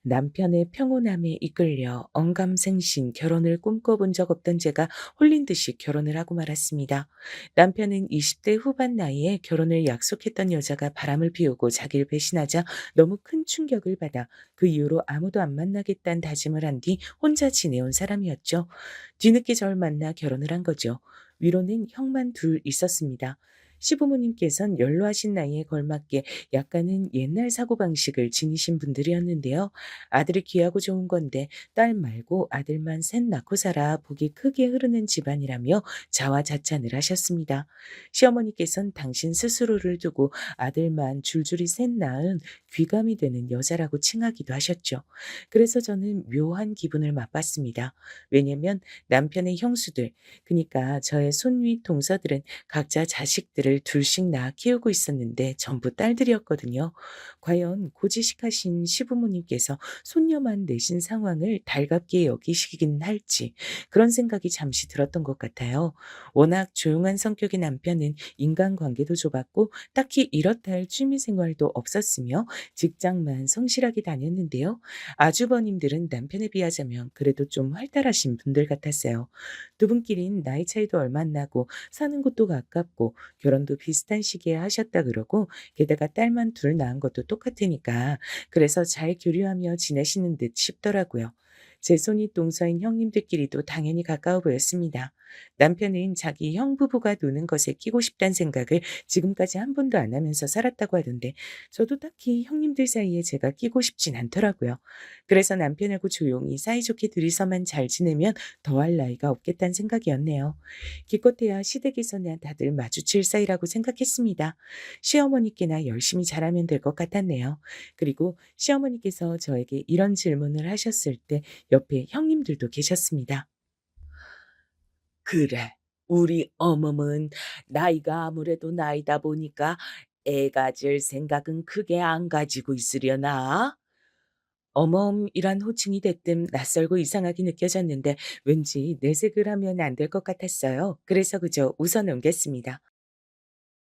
B: 남편의 평온함에 이끌려 언감생신 결혼을 꿈꿔본 적 없던 제가 홀린 듯이 결혼을 하고 말았습니다. 남편은 20대 후반 나이에 결혼을 약속했던 여자가 바람을 피우고 자기를 배신하자 너무 큰 충격을 받아 그 이후로 아무도 안 만나겠다는 다짐을 한 뒤 혼자 지내온 사람이었죠. 뒤늦게 절 만나 결혼을 한 거죠. 위로는 형만 둘 있었습니다. 시부모님께선 연로하신 나이에 걸맞게 약간은 옛날 사고방식을 지니신 분들이었는데요. 아들이 귀하고 좋은 건데 딸 말고 아들만 셋 낳고 살아 복이 크게 흐르는 집안이라며 자화자찬을 하셨습니다. 시어머니께선 당신 스스로를 두고 아들만 줄줄이 셋 낳은 귀감이 되는 여자라고 칭하기도 하셨죠. 그래서 저는 묘한 기분을 맛봤습니다. 왜냐면 남편의 형수들, 그니까 저의 손윗 동서들은 각자 자식들을 둘씩 낳아 키우고 있었는데 전부 딸들이었거든요. 과연 고지식하신 시부모님께서 손녀만 내신 상황을 달갑게 여기시긴 할지 그런 생각이 잠시 들었던 것 같아요. 워낙 조용한 성격의 남편은 인간관계도 좁았고 딱히 이렇다 할 취미생활도 없었으며 직장만 성실하게 다녔는데요. 아주버님들은 남편에 비하자면 그래도 좀 활달하신 분들 같았어요. 두 분끼린 나이 차이도 얼마 안 나고 사는 곳도 가깝고 결혼도 비슷한 시기에 하셨다 그러고 게다가 딸만 둘 낳은 것도 똑같으니까 그래서 잘 교류하며 지내시는 듯 싶더라고요. 제 손이 동서인 형님들끼리도 당연히 가까워 보였습니다. 남편은 자기 형 부부가 노는 것에 끼고 싶다는 생각을 지금까지 한 번도 안 하면서 살았다고 하던데 저도 딱히 형님들 사이에 제가 끼고 싶진 않더라고요. 그래서 남편하고 조용히 사이좋게 둘이서만 잘 지내면 더할 나위가 없겠다는 생각이었네요. 기껏해야 시댁에서나 다들 마주칠 사이라고 생각했습니다. 시어머니께나 열심히 잘하면 될 것 같았네요. 그리고 시어머니께서 저에게 이런 질문을 하셨을 때 옆에 형님들도 계셨습니다. 그래. 우리 어멈은 나이가 아무래도 나이다 보니까 애 가질 생각은 크게 안 가지고 있으려나? 어멈이란 호칭이 대뜸 낯설고 이상하게 느껴졌는데 왠지 내색을 하면 안 될 것 같았어요. 그래서 그저 웃어 넘겼습니다.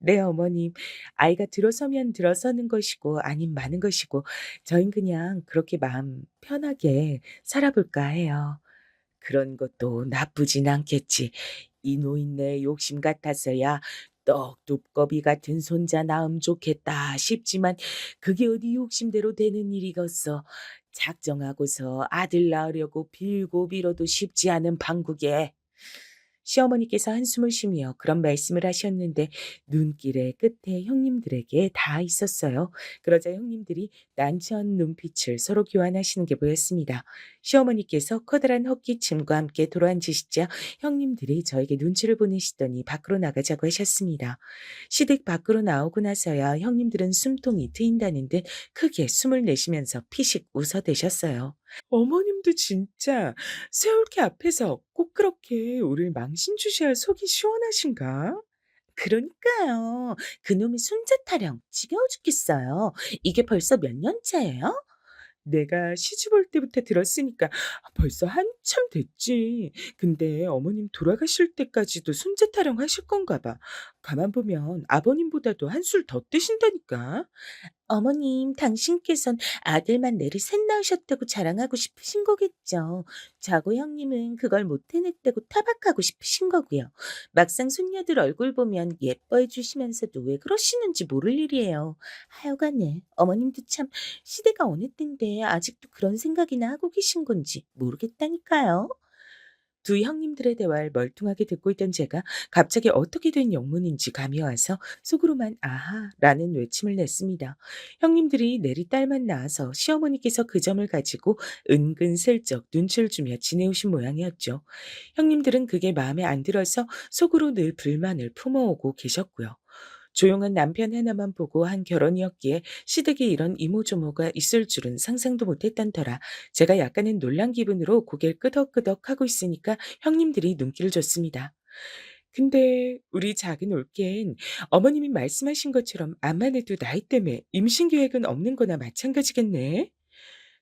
B: 네, 어머님. 아이가 들어서면 들어서는 것이고 아님 마는 것이고 저흰 그냥 그렇게 마음 편하게 살아볼까 해요. 그런 것도 나쁘진 않겠지. 이 노인네 욕심 같아서야 떡 두꺼비 같은 손자 낳음 좋겠다 싶지만 그게 어디 욕심대로 되는 일이겠어. 작정하고서 아들 낳으려고 빌고 빌어도 쉽지 않은 판국에. 시어머니께서 한숨을 쉬며 그런 말씀을 하셨는데 눈길의 끝에 형님들에게 다 있었어요. 그러자 형님들이 난처한 눈빛을 서로 교환하시는 게 보였습니다. 시어머니께서 커다란 헛기침과 함께 돌아앉으시자 형님들이 저에게 눈치를 보내시더니 밖으로 나가자고 하셨습니다. 시댁 밖으로 나오고 나서야 형님들은 숨통이 트인다는 듯 크게 숨을 내쉬면서 피식 웃어대셨어요. 어머님도 진짜 세월기 앞에서 꼭 그렇게 우릴 망신주셔야 속이 시원하신가? 그러니까요. 그놈의 순자 타령 지겨워 죽겠어요. 이게 벌써 몇 년째예요? 내가 시집 올 때부터 들었으니까 벌써 한참 됐지. 근데 어머님 돌아가실 때까지도 순자 타령 하실 건가 봐. 가만 보면 아버님보다도 한술 더 뜨신다니까. 어머님, 당신께선 아들만 내리 셋 낳으셨다고 자랑하고 싶으신 거겠죠. 자고 형님은 그걸 못 해냈다고 타박하고 싶으신 거고요. 막상 손녀들 얼굴 보면 예뻐해 주시면서도 왜 그러시는지 모를 일이에요. 하여간에 어머님도 참 시대가 어느 때인데 아직도 그런 생각이나 하고 계신 건지 모르겠다니까요. 두 형님들의 대화를 멀뚱하게 듣고 있던 제가 갑자기 어떻게 된 영문인지 감이 와서 속으로만 아하라는 외침을 냈습니다. 형님들이 내리 딸만 낳아서 시어머니께서 그 점을 가지고 은근슬쩍 눈치를 주며 지내오신 모양이었죠. 형님들은 그게 마음에 안 들어서 속으로 늘 불만을 품어오고 계셨고요. 조용한 남편 하나만 보고 한 결혼이었기에 시댁에 이런 이모저모가 있을 줄은 상상도 못했던 터라 제가 약간은 놀란 기분으로 고개를 끄덕끄덕하고 있으니까 형님들이 눈길을 줬습니다. 근데 우리 작은 올케는 어머님이 말씀하신 것처럼 암만 해도 나이 때문에 임신 계획은 없는 거나 마찬가지겠네.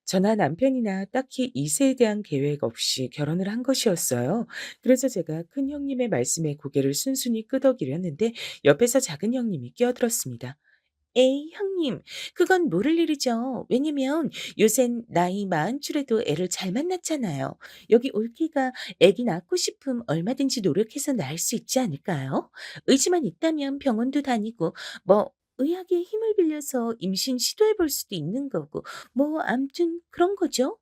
B: 저나 남편이나 딱히 이세에 대한 계획 없이 결혼을 한 것이었어요. 그래서 제가 큰 형님의 말씀에 고개를 순순히 끄덕이려 했는데 옆에서 작은 형님이 끼어들었습니다. 에이, 형님, 그건 모를 일이죠. 왜냐면 요샌 나이 마흔줄에도 애를 잘 만났잖아요. 여기 올기가 애기 낳고 싶음 얼마든지 노력해서 낳을 수 있지 않을까요? 의지만 있다면 병원도 다니고, 뭐, 의학의 힘을 빌려서 임신 시도해 볼 수도 있는 거고, 뭐, 암튼 그런 거죠.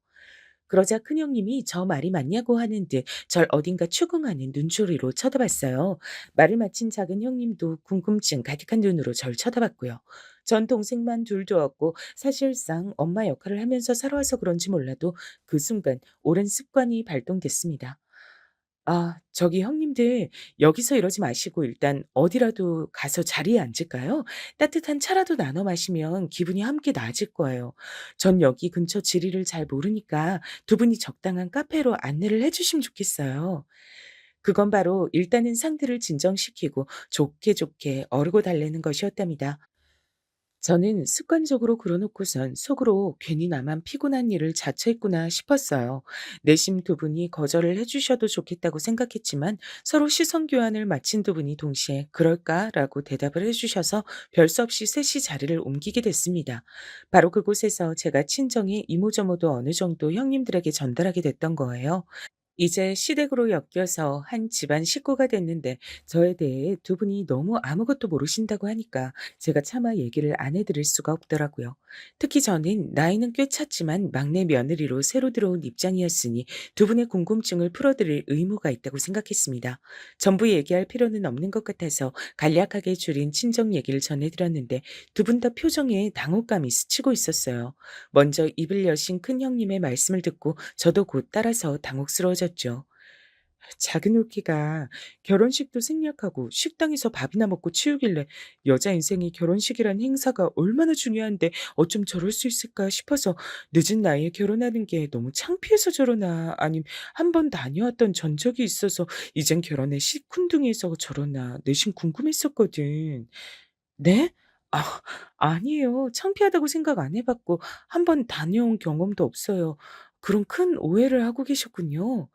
B: 그러자 큰형님이 저 말이 맞냐고 하는 듯 절 어딘가 추궁하는 눈초리로 쳐다봤어요. 말을 마친 작은 형님도 궁금증 가득한 눈으로 절 쳐다봤고요. 전 동생만 둘 두었고 사실상 엄마 역할을 하면서 살아와서 그런지 몰라도 그 순간 오랜 습관이 발동됐습니다. 아, 저기 형님들 여기서 이러지 마시고 일단 어디라도 가서 자리에 앉을까요? 따뜻한 차라도 나눠 마시면 기분이 함께 나아질 거예요. 전 여기 근처 지리를 잘 모르니까 두 분이 적당한 카페로 안내를 해 주시면 좋겠어요. 그건 바로 일단은 상대를 진정시키고 좋게 좋게 어르고 달래는 것이었답니다. 저는 습관적으로 그러 놓고선 속으로 괜히 나만 피곤한 일을 자처했구나 싶었어요. 내심 두 분이 거절을 해주셔도 좋겠다고 생각했지만 서로 시선 교환을 마친 두 분이 동시에 그럴까라고 대답을 해주셔서 별 수 없이 셋이 자리를 옮기게 됐습니다. 바로 그곳에서 제가 친정의 이모저모도 어느 정도 형님들에게 전달하게 됐던 거예요. 이제 시댁으로 엮여서 한 집안 식구가 됐는데 저에 대해 두 분이 너무 아무것도 모르신다고 하니까 제가 차마 얘기를 안 해드릴 수가 없더라고요. 특히 저는 나이는 꽤 찼지만 막내 며느리로 새로 들어온 입장이었으니 두 분의 궁금증을 풀어드릴 의무가 있다고 생각했습니다. 전부 얘기할 필요는 없는 것 같아서 간략하게 줄인 친정 얘기를 전해드렸는데 두 분 다 표정에 당혹감이 스치고 있었어요. 먼저 입을 여신 큰 형님의 말씀을 듣고 저도 곧 따라서 당혹스러워졌죠. 작은 올기가 결혼식도 생략하고 식당에서 밥이나 먹고 치우길래 여자 인생이 결혼식이란 행사가 얼마나 중요한데 어쩜 저럴 수 있을까 싶어서 늦은 나이에 결혼하는 게 너무 창피해서 저러나 아님 한 번 다녀왔던 전적이 있어서 이젠 결혼에 시큰둥해서 저러나 내심 궁금했었거든. 네? 아, 아니에요. 창피하다고 생각 안 해 봤고 한 번 다녀온 경험도 없어요. 그런 큰 오해를 하고 계셨군요.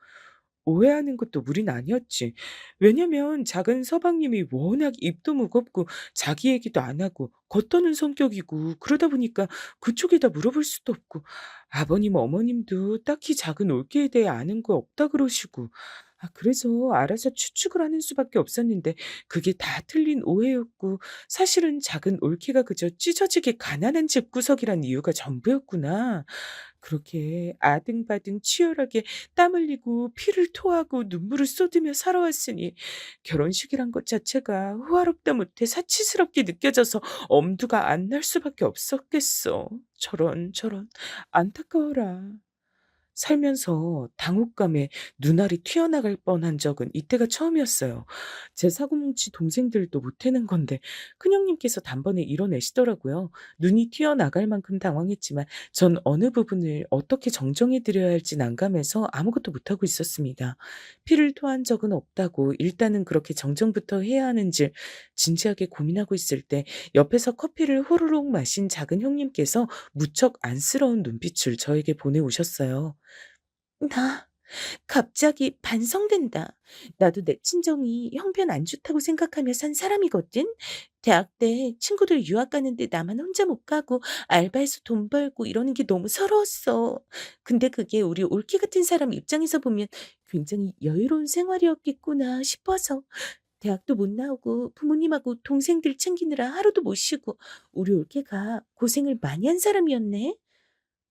B: 오해하는 것도 무리는 아니었지. 왜냐면 작은 서방님이 워낙 입도 무겁고 자기 얘기도 안 하고 겉도는 성격이고 그러다 보니까 그쪽에다 물어볼 수도 없고 아버님 어머님도 딱히 작은 올케에 대해 아는 거 없다 그러시고 그래서 알아서 추측을 하는 수밖에 없었는데 그게 다 틀린 오해였고 사실은 작은 올케가 그저 찢어지게 가난한 집구석이란 이유가 전부였구나. 그렇게 아등바등 치열하게 땀 흘리고 피를 토하고 눈물을 쏟으며 살아왔으니 결혼식이란 것 자체가 호화롭다 못해 사치스럽게 느껴져서 엄두가 안 날 수밖에 없었겠어. 저런 저런 안타까워라. 살면서 당혹감에 눈알이 튀어나갈 뻔한 적은 이때가 처음이었어요. 제 사고뭉치 동생들도 못해낸 건데 큰형님께서 단번에 이뤄내시더라고요. 눈이 튀어나갈 만큼 당황했지만 전 어느 부분을 어떻게 정정해 드려야 할지 난감해서 아무것도 못하고 있었습니다. 피를 토한 적은 없다고 일단은 그렇게 정정부터 해야 하는지 진지하게 고민하고 있을 때 옆에서 커피를 호로록 마신 작은 형님께서 무척 안쓰러운 눈빛을 저에게 보내오셨어요. "나 갑자기 반성된다. 나도 내 친정이 형편 안 좋다고 생각하며 산 사람이거든. 대학 때 친구들 유학 가는데 나만 혼자 못 가고 알바해서 돈 벌고 이러는 게 너무 서러웠어. 근데 그게 우리 올케 같은 사람 입장에서 보면 굉장히 여유로운 생활이었겠구나 싶어서 대학도 못 나오고 부모님하고 동생들 챙기느라 하루도 못 쉬고 우리 올케가 고생을 많이 한 사람이었네.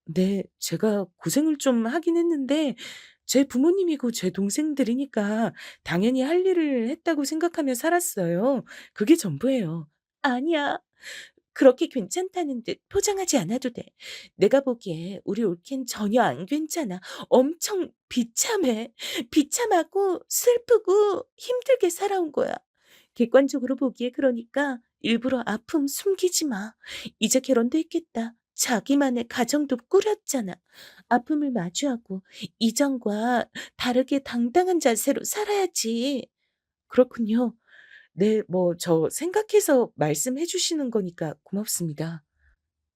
B: 네. 제가 고생을 좀 하긴 했는데 제 부모님이고 제 동생들이니까 당연히 할 일을 했다고 생각하며 살았어요. 그게 전부예요. 아니야. 그렇게 괜찮다는 듯 포장하지 않아도 돼. 내가 보기에 우리 올케는 전혀 안 괜찮아. 엄청 비참해. 비참하고 슬프고 힘들게 살아온 거야. 객관적으로 보기에 그러니까 일부러 아픔 숨기지 마. 이제 결혼도 했겠다. 자기만의 가정도 꾸렸잖아. 아픔을 마주하고 이전과 다르게 당당한 자세로 살아야지. 그렇군요. 네, 뭐 저 생각해서 말씀해 주시는 거니까 고맙습니다.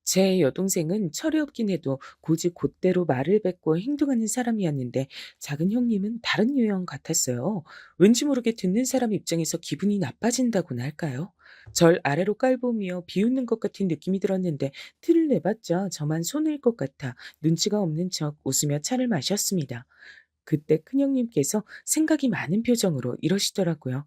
B: 제 여동생은 철이 없긴 해도 고지 곧대로 말을 뱉고 행동하는 사람이었는데 작은 형님은 다른 유형 같았어요. 왠지 모르게 듣는 사람 입장에서 기분이 나빠진다고나 할까요? 절 아래로 깔보며 비웃는 것 같은 느낌이 들었는데 티를 내봤자 저만 손해일 것 같아 눈치가 없는 척 웃으며 차를 마셨습니다. 그때 큰형님께서 생각이 많은 표정으로 이러시더라고요.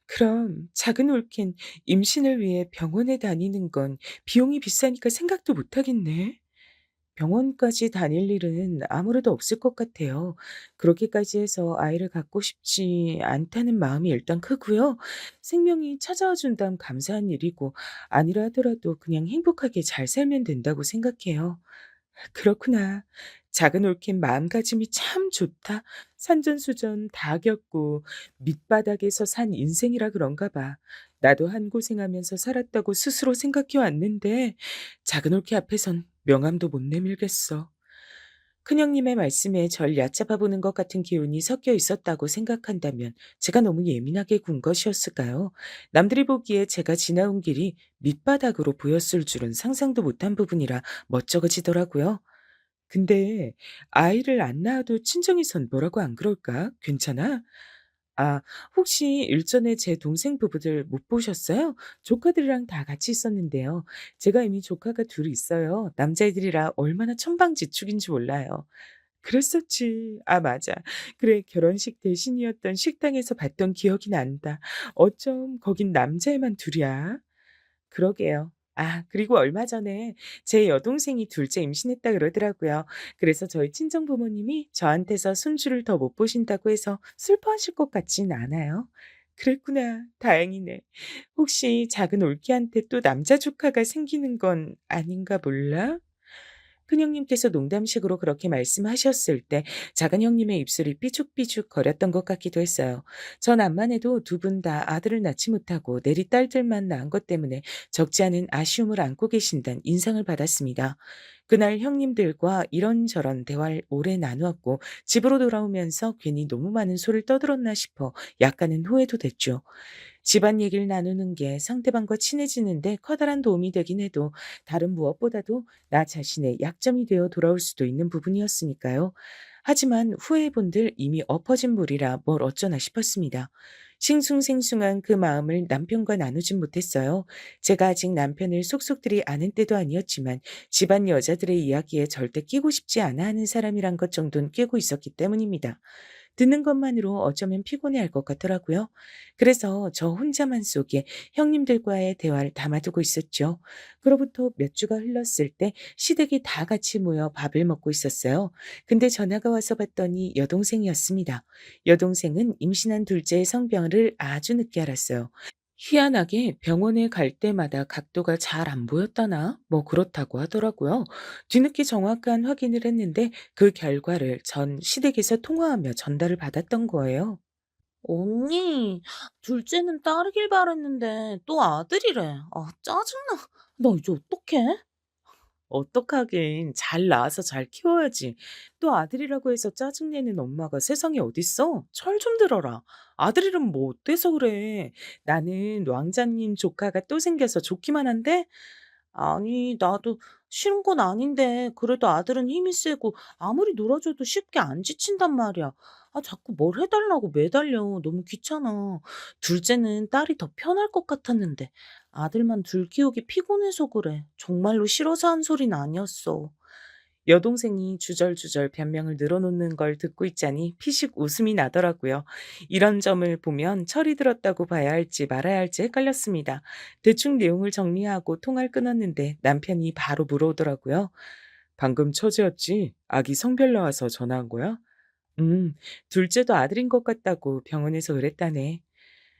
B: 그럼 작은 올케는 임신을 위해 병원에 다니는 건 비용이 비싸니까 생각도 못 하겠네. 병원까지 다닐 일은 아무래도 없을 것 같아요. 그렇게까지 해서 아이를 갖고 싶지 않다는 마음이 일단 크고요. 생명이 찾아와 준다면 감사한 일이고 아니라 하더라도 그냥 행복하게 잘 살면 된다고 생각해요. 그렇구나. 작은 올케 마음가짐이 참 좋다. 산전수전 다 겪고 밑바닥에서 산 인생이라 그런가 봐. 나도 한고생하면서 살았다고 스스로 생각해 왔는데 작은 올케 앞에선 명함도 못 내밀겠어. 큰형님의 말씀에 절 얕잡아 보는 것 같은 기운이 섞여 있었다고 생각한다면 제가 너무 예민하게 군 것이었을까요? 남들이 보기에 제가 지나온 길이 밑바닥으로 보였을 줄은 상상도 못한 부분이라 멋쩍어지더라고요. 근데 아이를 안 낳아도 친정에선 뭐라고 안 그럴까? 괜찮아? 아, 혹시 일전에 제 동생 부부들 못 보셨어요? 조카들이랑 다 같이 있었는데요. 제가 이미 조카가 둘 있어요. 남자애들이라 얼마나 천방지축인지 몰라요. 그랬었지. 아, 맞아. 그래, 결혼식 대신이었던 식당에서 봤던 기억이 난다. 어쩜 거긴 남자애만 둘이야? 그러게요. 아, 그리고 얼마 전에 제 여동생이 둘째 임신했다 그러더라고요. 그래서 저희 친정 부모님이 저한테서 손주를 더 못 보신다고 해서 슬퍼하실 것 같진 않아요. 그랬구나. 다행이네. 혹시 작은 올케한테 또 남자 조카가 생기는 건 아닌가 몰라? 큰형님께서 농담식으로 그렇게 말씀하셨을 때 작은 형님의 입술이 삐죽삐죽 거렸던 것 같기도 했어요. 전 암만 해도 두 분 다 아들을 낳지 못하고 내리 딸들만 낳은 것 때문에 적지 않은 아쉬움을 안고 계신다는 인상을 받았습니다. 그날 형님들과 이런저런 대화를 오래 나누었고 집으로 돌아오면서 괜히 너무 많은 소리를 떠들었나 싶어 약간은 후회도 됐죠. 집안 얘기를 나누는 게 상대방과 친해지는데 커다란 도움이 되긴 해도 다른 무엇보다도 나 자신의 약점이 되어 돌아올 수도 있는 부분이었으니까요. 하지만 후회해본들 이미 엎어진 물이라 뭘 어쩌나 싶었습니다. 싱숭생숭한 그 마음을 남편과 나누진 못했어요. 제가 아직 남편을 속속들이 아는 때도 아니었지만 집안 여자들의 이야기에 절대 끼고 싶지 않아 하는 사람이란 것 정도는 꿰고 있었기 때문입니다. 듣는 것만으로 어쩌면 피곤해할 것 같더라고요. 그래서 저 혼자만 속에 형님들과의 대화를 담아두고 있었죠. 그로부터 몇 주가 흘렀을 때 시댁이 다 같이 모여 밥을 먹고 있었어요. 근데 전화가 와서 봤더니 여동생이었습니다. 여동생은 임신한 둘째의 성병을 아주 늦게 알았어요. 희한하게 병원에 갈 때마다 각도가 잘 안 보였다나? 뭐 그렇다고 하더라고요. 뒤늦게 정확한 확인을 했는데 그 결과를 전 시댁에서 통화하며 전달을 받았던 거예요.
C: 언니, 둘째는 딸이길 바랬는데 또 아들이래. 아, 짜증나. 나 이제 어떡해?
B: 어떡하긴 잘 낳아서 잘 키워야지. 또 아들이라고 해서 짜증내는 엄마가 세상에 어딨어? 철 좀 들어라. 아들이라면 뭐 어때서 그래? 나는 왕자님 조카가 또 생겨서 좋기만 한데?
C: 아니, 나도 싫은 건 아닌데 그래도 아들은 힘이 세고 아무리 놀아줘도 쉽게 안 지친단 말이야. 자꾸 뭘 해달라고 매달려. 너무 귀찮아. 둘째는 딸이 더 편할 것 같았는데 아들만 둘 키우기 피곤해서 그래. 정말로 싫어서 한 소린 아니었어.
B: 여동생이 주절주절 변명을 늘어놓는 걸 듣고 있자니 피식 웃음이 나더라고요. 이런 점을 보면 철이 들었다고 봐야 할지 말아야 할지 헷갈렸습니다. 대충 내용을 정리하고 통화를 끊었는데 남편이 바로 물어오더라고요. 방금 처제였지? 아기 성별 나와서 전화한 거야? 음, 둘째도 아들인 것 같다고 병원에서 그랬다네.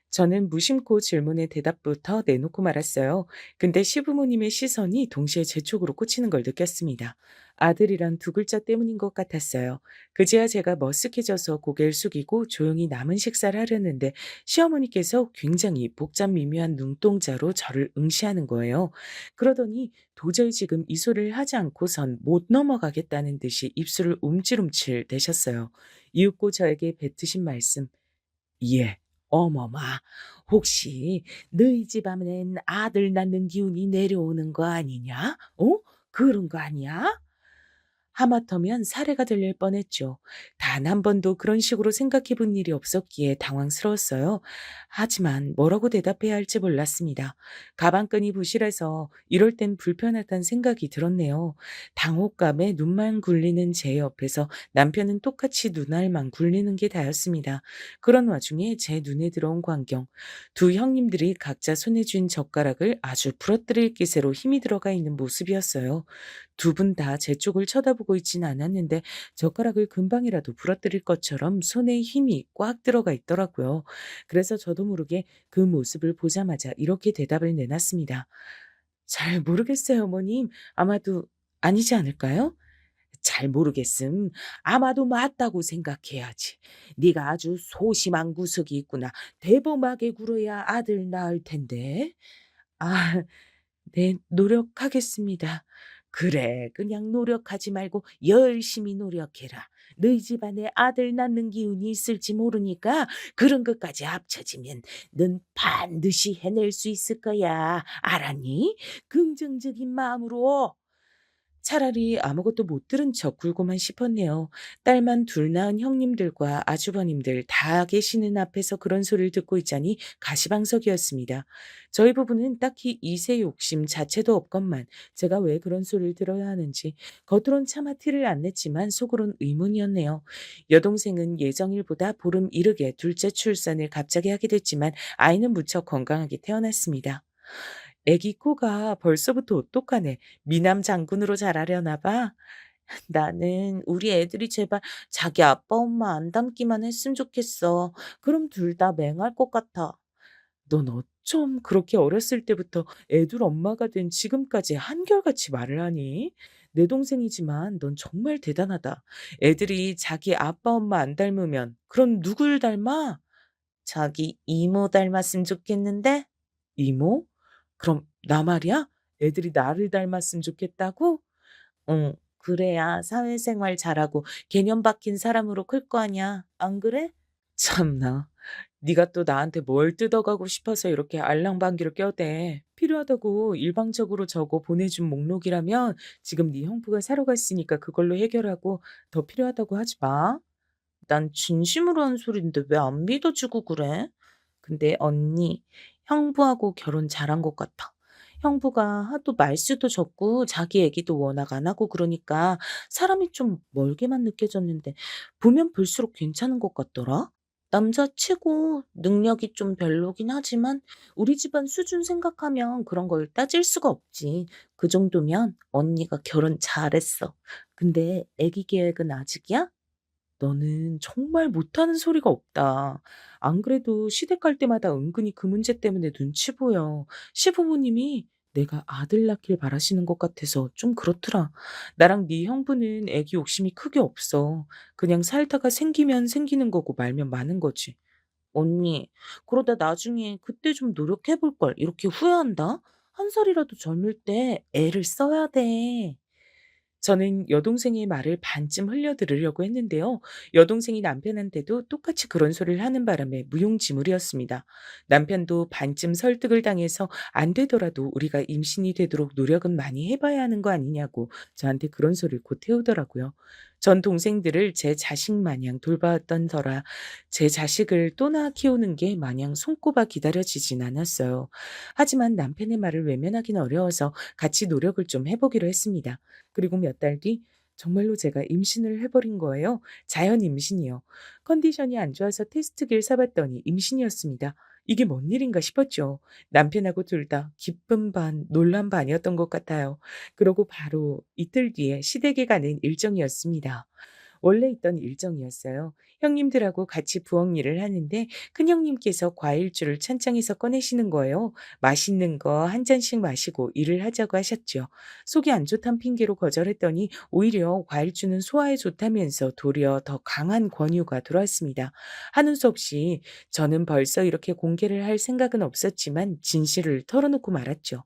B: 저는 무심코 질문의 대답부터 내놓고 말았어요. 근데 시부모님의 시선이 동시에 제 쪽으로 꽂히는 걸 느꼈습니다. 아들이란 두 글자 때문인 것 같았어요. 그제야 제가 머쓱해져서 고개를 숙이고 조용히 남은 식사를 하려는데 시어머니께서 굉장히 복잡 미묘한 눈동자로 저를 응시하는 거예요. 그러더니 도저히 지금 이 소리를 하지 않고선 못 넘어가겠다는 듯이 입술을 움찔움찔 대셨어요. 이윽고 저에게 뱉으신 말씀. 예. 어머마, 혹시 너희 집안엔 아들 낳는 기운이 내려오는 거 아니냐? 어? 그런 거 아니야? 하마터면 사례가 들릴 뻔했죠. 단 한 번도 그런 식으로 생각해 본 일이 없었기에 당황스러웠어요. 하지만 뭐라고 대답해야 할지 몰랐습니다. 가방끈이 부실해서 이럴 땐 불편하다는 생각이 들었네요. 당혹감에 눈만 굴리는 제 옆에서 남편은 똑같이 눈알만 굴리는 게 다였습니다. 그런 와중에 제 눈에 들어온 광경. 두 형님들이 각자 손에 쥔 젓가락을 아주 부러뜨릴 기세로 힘이 들어가 있는 모습이었어요. 두 분 다 제 쪽을 쳐다보고 있진 않았는데 젓가락을 금방이라도 부러뜨릴 것처럼 손에 힘이 꽉 들어가 있더라고요. 그래서 저도 모르게 그 모습을 보자마자 이렇게 대답을 내놨습니다. "잘 모르겠어요, 어머님. 아마도 아니지 않을까요?" "잘 모르겠음. 아마도 맞다고 생각해야지. 네가 아주 소심한 구석이 있구나. 대범하게 굴어야 아들 낳을 텐데." "아 네. 노력하겠습니다." "그래. 그냥 노력하지 말고 열심히 노력해라. 너희 집안에 아들 낳는 기운이 있을지 모르니까 그런 것까지 합쳐지면 넌 반드시 해낼 수 있을 거야. 알았니? 긍정적인 마음으로." 차라리 아무것도 못 들은 척 굴고만 싶었네요. 딸만 둘 낳은 형님들과 아주버님들 다 계시는 앞에서 그런 소리를 듣고 있자니 가시방석이었습니다. 저희 부부는 딱히 이세 욕심 자체도 없건만 제가 왜 그런 소리를 들어야 하는지 겉으론 차마 티를 안 냈지만 속으론 의문이었네요. 여동생은 예정일보다 보름 이르게 둘째 출산을 갑자기 하게 됐지만 아이는 무척 건강하게 태어났습니다. 애기 코가 벌써부터 오똑하네. 미남 장군으로 자라려나 봐. 나는 우리 애들이 제발 자기 아빠 엄마 안 닮기만 했으면 좋겠어. 그럼 둘 다 맹할 것 같아. 넌 어쩜 그렇게 어렸을 때부터 애둘 엄마가 된 지금까지 한결같이 말을 하니? 내 동생이지만 넌 정말 대단하다. 애들이 자기 아빠 엄마 안 닮으면 그럼 누굴 닮아? 자기 이모 닮았으면 좋겠는데? 이모? 그럼 나 말이야? 애들이 나를 닮았으면 좋겠다고? 응. 그래야 사회생활 잘하고 개념 박힌 사람으로 클 거 아니야. 안 그래? 참나. 네가 또 나한테 뭘 뜯어가고 싶어서 이렇게 알랑방귀를 껴대. 필요하다고 일방적으로 적어 보내준 목록이라면 지금 네 형부가 사러 갔으니까 그걸로 해결하고 더 필요하다고 하지 마. 난 진심으로 한 소린데 왜 안 믿어주고 그래? 근데 언니, 형부하고 결혼 잘한 것 같아. 형부가 하도 말수도 적고 자기 얘기도 워낙 안 하고 그러니까 사람이 좀 멀게만 느껴졌는데 보면 볼수록 괜찮은 것 같더라. 남자치고 능력이 좀 별로긴 하지만 우리 집안 수준 생각하면 그런 걸 따질 수가 없지. 그 정도면 언니가 결혼 잘했어. 근데 아기 계획은 아직이야? 너는 정말 못하는 소리가 없다. 안 그래도 시댁 갈 때마다 은근히 그 문제 때문에 눈치 보여. 시부모님이 내가 아들 낳길 바라시는 것 같아서 좀 그렇더라. 나랑 네 형부는 애기 욕심이 크게 없어. 그냥 살다가 생기면 생기는 거고 말면 마는 거지. 언니, 그러다 나중에 그때 좀 노력해 볼 걸. 이렇게 후회한다? 한 살이라도 젊을 때 애를 써야 돼. 저는 여동생의 말을 반쯤 흘려 들으려고 했는데요. 여동생이 남편한테도 똑같이 그런 소리를 하는 바람에 무용지물이었습니다. 남편도 반쯤 설득을 당해서 안 되더라도 우리가 임신이 되도록 노력은 많이 해봐야 하는 거 아니냐고 저한테 그런 소리를 곧 해오더라고요. 전 동생들을 제 자식 마냥 돌봐왔던 터라 제 자식을 또 낳아 키우는 게 마냥 손꼽아 기다려지진 않았어요. 하지만 남편의 말을 외면하기는 어려워서 같이 노력을 좀 해보기로 했습니다. 그리고 몇 달 뒤 정말로 제가 임신을 해버린 거예요. 자연 임신이요. 컨디션이 안 좋아서 테스트기를 사봤더니 임신이었습니다. 이게 뭔 일인가 싶었죠. 남편하고 둘 다 기쁨 반, 놀람 반이었던 것 같아요. 그러고 바로 이틀 뒤에 시댁에 가는 일정이었습니다. 원래 있던 일정이었어요. 형님들하고 같이 부엌 일을 하는데 큰형님께서 과일주를 찬장에서 꺼내시는 거예요. 맛있는 거 한 잔씩 마시고 일을 하자고 하셨죠. 속이 안 좋단 핑계로 거절했더니 오히려 과일주는 소화에 좋다면서 도리어 더 강한 권유가 들어왔습니다. 하는 수 없이 저는 벌써 이렇게 공개를 할 생각은 없었지만 진실을 털어놓고 말았죠.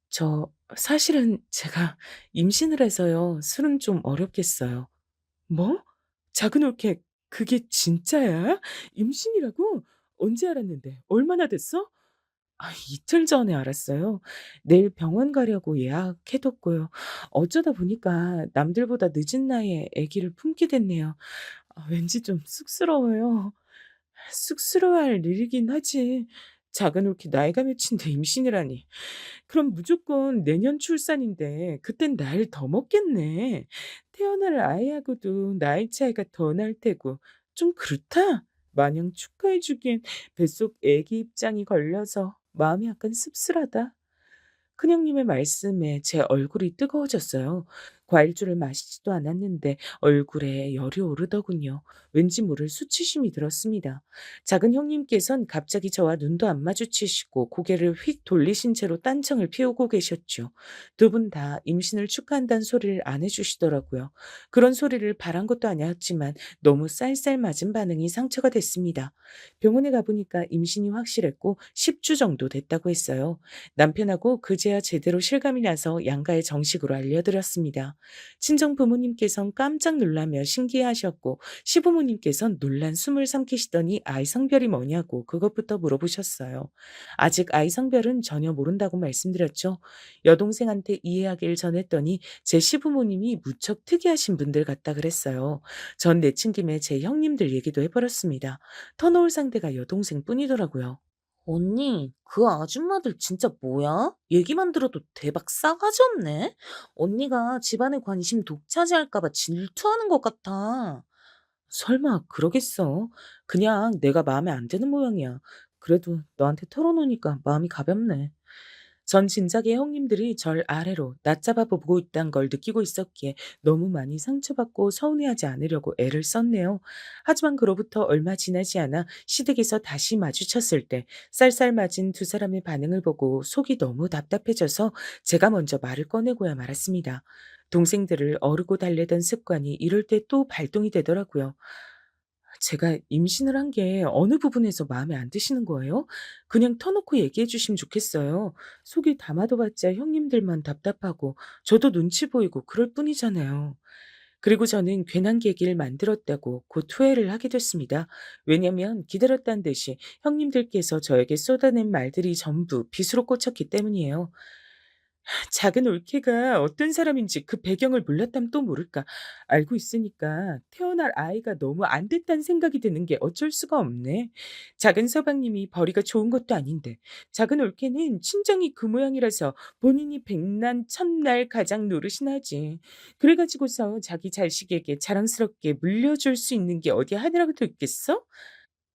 B: 저 사실은 제가 임신을 해서요. 술은 좀 어렵겠어요. 뭐? 작은 올케 그게 진짜야? 임신이라고? 언제 알았는데? 얼마나 됐어? 이틀 전에 알았어요. 내일 병원 가려고 예약해뒀고요. 어쩌다 보니까 남들보다 늦은 나이에 아기를 품게 됐네요. 왠지 좀 쑥스러워요. 쑥스러워할 일이긴 하지. 작은 올케 나이가 몇인데 임신이라니. 그럼 무조건 내년 출산인데 그땐 나이를 더 먹겠네. 태어날 아이하고도 나이 차이가 더 날 테고 좀 그렇다. 마냥 축하해 주기엔 뱃속 애기 입장이 걸려서 마음이 약간 씁쓸하다. 큰형님의 말씀에 제 얼굴이 뜨거워졌어요. 과일주를 마시지도 않았는데 얼굴에 열이 오르더군요. 왠지 모를 수치심이 들었습니다. 작은 형님께선 갑자기 저와 눈도 안 마주치시고 고개를 휙 돌리신 채로 딴청을 피우고 계셨죠. 두 분 다 임신을 축하한다는 소리를 안 해주시더라고요. 그런 소리를 바란 것도 아니었지만 너무 쌀쌀 맞은 반응이 상처가 됐습니다. 병원에 가보니까 임신이 확실했고 10주 정도 됐다고 했어요. 남편하고 그제야 제대로 실감이 나서 양가에 정식으로 알려드렸습니다. 친정 부모님께선 깜짝 놀라며 신기해하셨고 시부모님께선 놀란 숨을 삼키시더니 아이 성별이 뭐냐고 그것부터 물어보셨어요. 아직 아이 성별은 전혀 모른다고 말씀드렸죠. 여동생한테 이해하길 전했더니 제 시부모님이 무척 특이하신 분들 같다 그랬어요. 전 내친 김에 제 형님들 얘기도 해버렸습니다. 터놓을 상대가 여동생뿐이더라고요.
C: 언니, 그 아줌마들 진짜 뭐야? 얘기만 들어도 대박 싸가지 없네? 언니가 집안의 관심 독차지할까 봐 질투하는 것 같아.
B: 설마 그러겠어? 그냥 내가 마음에 안 드는 모양이야. 그래도 너한테 털어놓으니까 마음이 가볍네. 전 진작에 형님들이 절 아래로 낮잡아 보고 있다는 걸 느끼고 있었기에 너무 많이 상처받고 서운해하지 않으려고 애를 썼네요. 하지만 그로부터 얼마 지나지 않아 시댁에서 다시 마주쳤을 때 쌀쌀맞은 두 사람의 반응을 보고 속이 너무 답답해져서 제가 먼저 말을 꺼내고야 말았습니다. 동생들을 어르고 달래던 습관이 이럴 때 또 발동이 되더라고요. 제가 임신을 한 게 어느 부분에서 마음에 안 드시는 거예요? 그냥 터놓고 얘기해 주시면 좋겠어요. 속이 담아도 봤자 형님들만 답답하고 저도 눈치 보이고 그럴 뿐이잖아요. 그리고 저는 괜한 계기를 만들었다고 곧 후회를 하게 됐습니다. 왜냐면 기다렸다는 듯이 형님들께서 저에게 쏟아낸 말들이 전부 빗으로 꽂혔기 때문이에요. 작은 올케가 어떤 사람인지 그 배경을 몰랐다면 또 모를까. 알고 있으니까 태어날 아이가 너무 안 됐다는 생각이 드는 게 어쩔 수가 없네. 작은 서방님이 벌이가 좋은 것도 아닌데 작은 올케는 친정이 그 모양이라서 본인이 백날 첫날 가장 노릇이나 하지. 그래 가지고서 자기 자식에게 자랑스럽게 물려줄 수 있는 게 어디 하나라도 있겠어?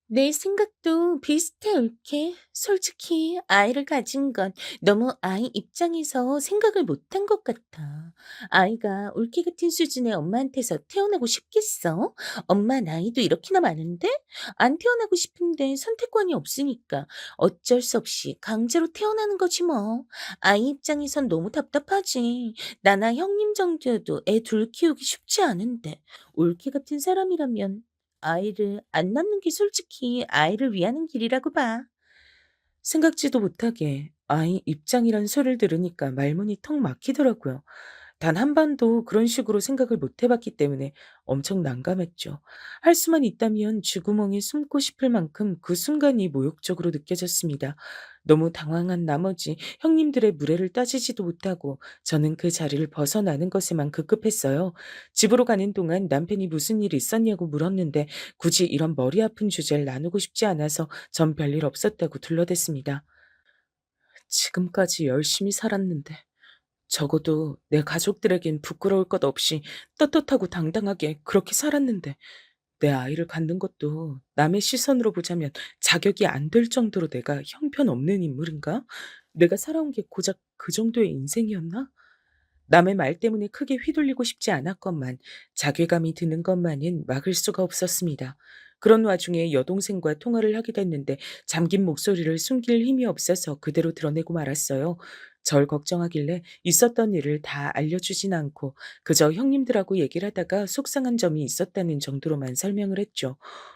C: 내 생각도 비슷해, 옳게. 솔직히 아이를 가진 건 너무 아이 입장에서 생각을 못한 것 같아. 아이가 옳게 같은 수준의 엄마한테서 태어나고 싶겠어? 엄마 나이도 이렇게나 많은데? 안 태어나고 싶은데 선택권이 없으니까 어쩔 수 없이 강제로 태어나는 거지 뭐. 아이 입장에선 너무 답답하지. 나나 형님 정도여도 애 둘 키우기 쉽지 않은데. 옳게 같은 사람이라면 아이를 안 낳는 게 솔직히 아이를 위하는 길이라고 봐.
B: 생각지도 못하게 아이 입장이란 소리를 들으니까 말문이 턱 막히더라고요. 단 한 번도 그런 식으로 생각을 못 해봤기 때문에 엄청 난감했죠. 할 수만 있다면 쥐구멍에 숨고 싶을 만큼 그 순간이 모욕적으로 느껴졌습니다. 너무 당황한 나머지 형님들의 무례를 따지지도 못하고 저는 그 자리를 벗어나는 것에만 급급했어요. 집으로 가는 동안 남편이 무슨 일 있었냐고 물었는데 굳이 이런 머리 아픈 주제를 나누고 싶지 않아서 전 별일 없었다고 둘러댔습니다. 지금까지 열심히 살았는데 적어도 내 가족들에겐 부끄러울 것 없이 떳떳하고 당당하게 그렇게 살았는데 내 아이를 갖는 것도 남의 시선으로 보자면 자격이 안 될 정도로 내가 형편없는 인물인가? 내가 살아온 게 고작 그 정도의 인생이었나? 남의 말 때문에 크게 휘둘리고 싶지 않았건만 자괴감이 드는 것만은 막을 수가 없었습니다. 그런 와중에 여동생과 통화를 하게 됐는데 잠긴 목소리를 숨길 힘이 없어서 그대로 드러내고 말았어요. 절 걱정하길래 있었던 일을 다 알려주진 않고 그저 형님들하고 얘기를 하다가 속상한 점이 있었다는 정도로만 설명을 했죠.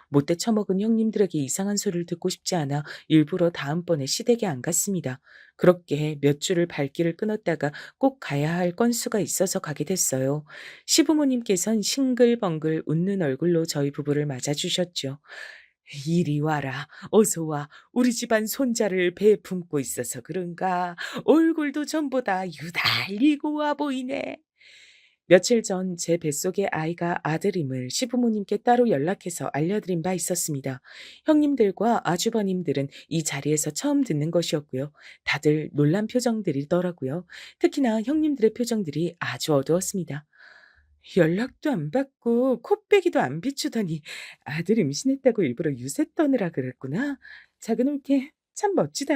B: 못돼 처먹은 형님들에게 이상한 소리를 듣고 싶지 않아 일부러 다음번에 시댁에 안 갔습니다. 그렇게 몇 주를 발길을 끊었다가 꼭 가야 할 건수가 있어서 가게 됐어요. 시부모님께선 싱글벙글 웃는 얼굴로 저희 부부를 맞아주셨죠. 이리 와라, 어서 와. 우리 집안 손자를 배에 품고 있어서 그런가. 얼굴도 전보다 유달리 고와 보이네. 며칠 전 제 뱃속의 아이가 아들임을 시부모님께 따로 연락해서 알려드린 바 있었습니다. 형님들과 아주버님들은 이 자리에서 처음 듣는 것이었고요. 다들 놀란 표정들이더라고요. 특히나 형님들의 표정들이 아주 어두웠습니다. 연락도 안 받고 코빼기도 안 비추더니 아들 임신했다고 일부러 유세 떠느라 그랬구나. 작은 올케 참 멋지다.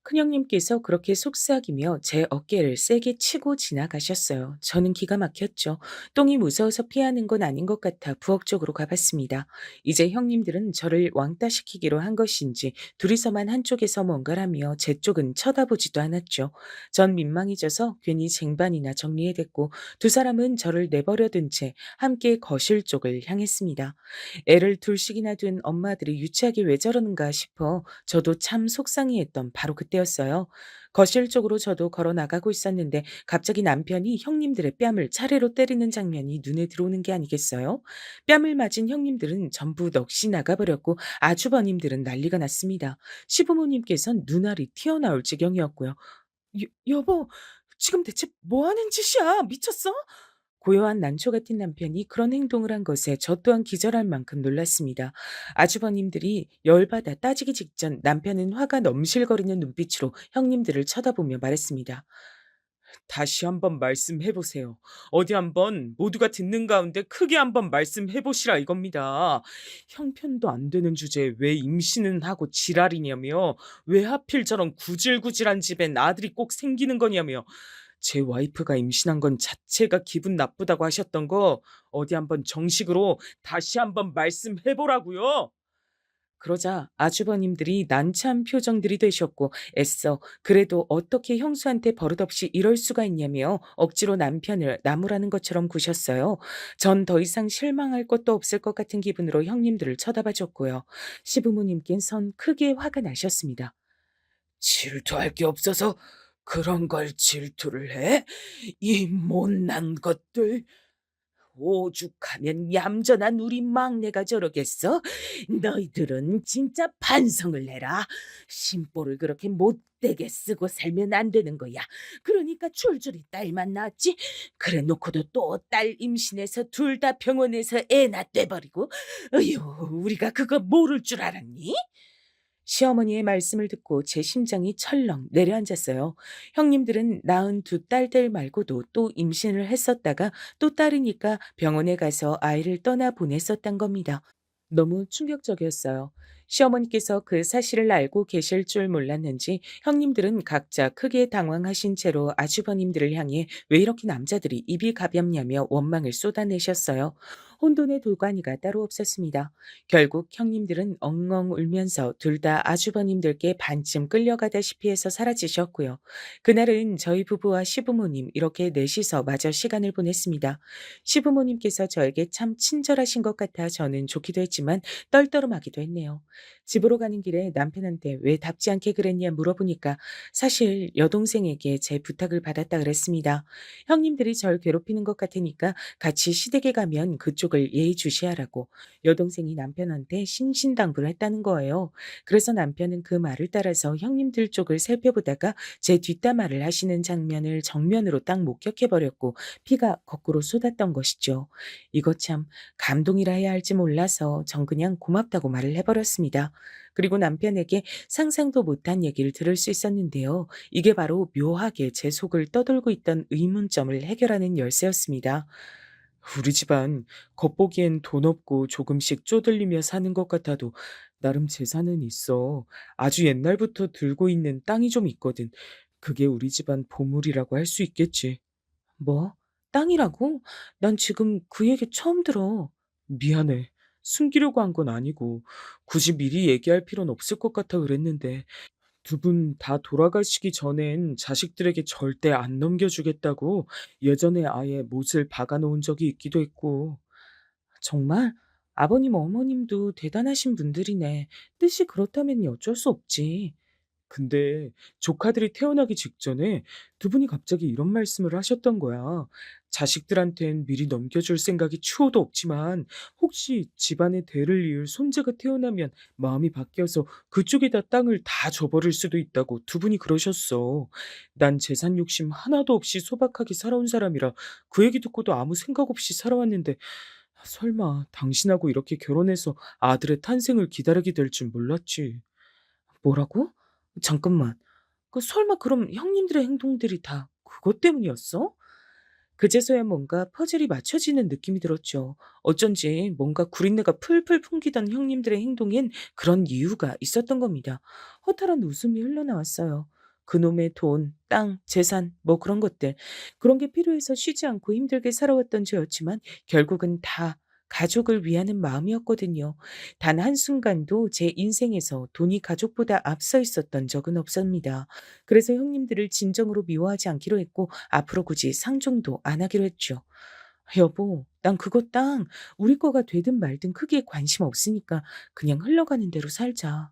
B: 큰형님께서 그렇게 속삭이며 제 어깨를 세게 치고 지나가셨어요. 저는 기가 막혔죠. 똥이 무서워서 피하는 건 아닌 것 같아 부엌 쪽으로 가봤습니다. 이제 형님들은 저를 왕따시키기로 한 것인지 둘이서만 한쪽에서 뭔가라며 제 쪽은 쳐다보지도 않았죠. 전 민망해져서 괜히 쟁반이나 정리해댔고 두 사람은 저를 내버려둔 채 함께 거실 쪽을 향했습니다. 애를 둘씩이나 둔 엄마들이 유치하게 왜 저러는가 싶어 저도 참 속상해했던 바로 그때였어요. 거실 쪽으로 저도 걸어 나가고 있었는데 갑자기 남편이 형님들의 뺨을 차례로 때리는 장면이 눈에 들어오는 게 아니겠어요? 뺨을 맞은 형님들은 전부 넋이 나가버렸고 아주버님들은 난리가 났습니다. 시부모님께선 눈알이 튀어나올 지경이었고요. 여보, 지금 대체 뭐 하는 짓이야? 미쳤어? 고요한 난초 같은 남편이 그런 행동을 한 것에 저 또한 기절할 만큼 놀랐습니다. 아주버님들이 열받아 따지기 직전 남편은 화가 넘실거리는 눈빛으로 형님들을 쳐다보며 말했습니다. 다시 한번 말씀해 보세요. 어디 한번 모두가 듣는 가운데 크게 한번 말씀해 보시라 이겁니다. 형편도 안 되는 주제에 왜 임신은 하고 지랄이냐며, 왜 하필 저런 구질구질한 집엔 아들이 꼭 생기는 거냐며, 제 와이프가 임신한 건 자체가 기분 나쁘다고 하셨던 거 어디 한번 정식으로 다시 한번 말씀해 보라고요. 그러자 아주버님들이 난처한 표정들이 되셨고 애써 그래도 어떻게 형수한테 버릇없이 이럴 수가 있냐며 억지로 남편을 나무라는 것처럼 구셨어요. 전 더 이상 실망할 것도 없을 것 같은 기분으로 형님들을 쳐다봐 줬고요. 시부모님께선 크게 화가 나셨습니다. 질투할 게 없어서 그런 걸 질투를 해? 이 못난 것들. 오죽하면 얌전한 우리 막내가 저러겠어? 너희들은 진짜 반성을 해라. 심보를 그렇게 못되게 쓰고 살면 안 되는 거야. 그러니까 줄줄이 딸만 낳았지. 그래 놓고도 또 딸 임신해서 둘 다 병원에서 애 낳대버리고. 어휴, 우리가 그거 모를 줄 알았니? 시어머니의 말씀을 듣고 제 심장이 철렁 내려앉았어요. 형님들은 낳은 두 딸들 말고도 또 임신을 했었다가 또 딸이니까 병원에 가서 아이를 떠나 보냈었단 겁니다. 너무 충격적이었어요. 시어머니께서 그 사실을 알고 계실 줄 몰랐는지 형님들은 각자 크게 당황하신 채로 아주버님들을 향해 왜 이렇게 남자들이 입이 가볍냐며 원망을 쏟아내셨어요. 혼돈의 돌관이가 따로 없었습니다. 결국 형님들은 엉엉 울면서 둘 다 아주버님들께 반쯤 끌려가다시피 해서 사라지셨고요. 그날은 저희 부부와 시부모님 이렇게 넷이서 마저 시간을 보냈습니다. 시부모님께서 저에게 참 친절하신 것 같아 저는 좋기도 했지만 떨떠름하기도 했네요. 집으로 가는 길에 남편한테 왜 답지 않게 그랬냐 물어보니까 사실 여동생에게 제 부탁을 받았다 그랬습니다. 형님들이 절 괴롭히는 것 같으니까 같이 시댁에 가면 그쪽을 예의주시하라고 여동생이 남편한테 신신당부를 했다는 거예요. 그래서 남편은 그 말을 따라서 형님들 쪽을 살펴보다가 제 뒷담화를 하시는 장면을 정면으로 딱 목격해버렸고 피가 거꾸로 쏟았던 것이죠. 이거 참 감동이라 해야 할지 몰라서 전 그냥 고맙다고 말을 해버렸습니다. 그리고 남편에게 상상도 못한 얘기를 들을 수 있었는데요. 이게 바로 묘하게 제 속을 떠돌고 있던 의문점을 해결하는 열쇠였습니다. 우리 집안 겉보기엔 돈 없고 조금씩 쪼들리며 사는 것 같아도 나름 재산은 있어. 아주 옛날부터 들고 있는 땅이 좀 있거든. 그게 우리 집안 보물이라고 할 수 있겠지. 뭐? 땅이라고? 난 지금 그 얘기 처음 들어. 미안해. 숨기려고 한 건 아니고 굳이 미리 얘기할 필요는 없을 것 같아 그랬는데 두 분 다 돌아가시기 전엔 자식들에게 절대 안 넘겨주겠다고 예전에 아예 못을 박아 놓은 적이 있기도 했고. 정말? 아버님, 어머님도 대단하신 분들이네. 뜻이 그렇다면 어쩔 수 없지. 근데 조카들이 태어나기 직전에 두 분이 갑자기 이런 말씀을 하셨던 거야. 자식들한텐 미리 넘겨줄 생각이 추호도 없지만 혹시 집안의 대를 이을 손자가 태어나면 마음이 바뀌어서 그쪽에다 땅을 다 줘버릴 수도 있다고 두 분이 그러셨어. 난 재산 욕심 하나도 없이 소박하게 살아온 사람이라 그 얘기 듣고도 아무 생각 없이 살아왔는데 설마 당신하고 이렇게 결혼해서 아들의 탄생을 기다리게 될 줄 몰랐지. 뭐라고? 잠깐만. 그 설마 그럼 형님들의 행동들이 다 그것 때문이었어? 그제서야 뭔가 퍼즐이 맞춰지는 느낌이 들었죠. 어쩐지 뭔가 구린내가 풀풀 풍기던 형님들의 행동엔 그런 이유가 있었던 겁니다. 허탈한 웃음이 흘러나왔어요. 그놈의 돈, 땅, 재산, 뭐 그런 것들. 그런 게 필요해서 쉬지 않고 힘들게 살아왔던 저였지만 결국은 다 가족을 위하는 마음이었거든요. 단 한순간도 제 인생에서 돈이 가족보다 앞서 있었던 적은 없습니다. 그래서 형님들을 진정으로 미워하지 않기로 했고 앞으로 굳이 상종도 안 하기로 했죠. 여보, 난 그거 땅 우리 거가 되든 말든 크게 관심 없으니까 그냥 흘러가는 대로 살자.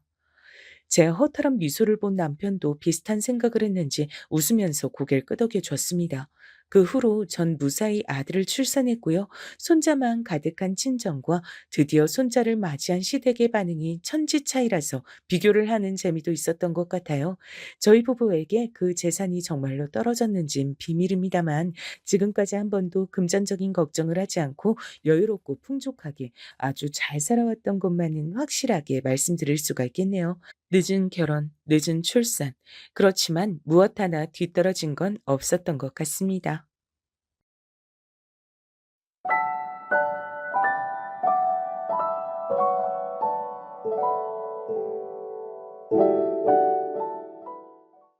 B: 제 허탈한 미소를 본 남편도 비슷한 생각을 했는지 웃으면서 고개를 끄덕여 줬습니다. 그 후로 전 무사히 아들을 출산했고요. 손자만 가득한 친정과 드디어 손자를 맞이한 시댁의 반응이 천지 차이라서 비교를 하는 재미도 있었던 것 같아요. 저희 부부에게 그 재산이 정말로 떨어졌는진 비밀입니다만 지금까지 한 번도 금전적인 걱정을 하지 않고 여유롭고 풍족하게 아주 잘 살아왔던 것만은 확실하게 말씀드릴 수가 있겠네요. 늦은 결혼, 늦은 출산. 그렇지만 무엇 하나 뒤떨어진 건 없었던 것 같습니다.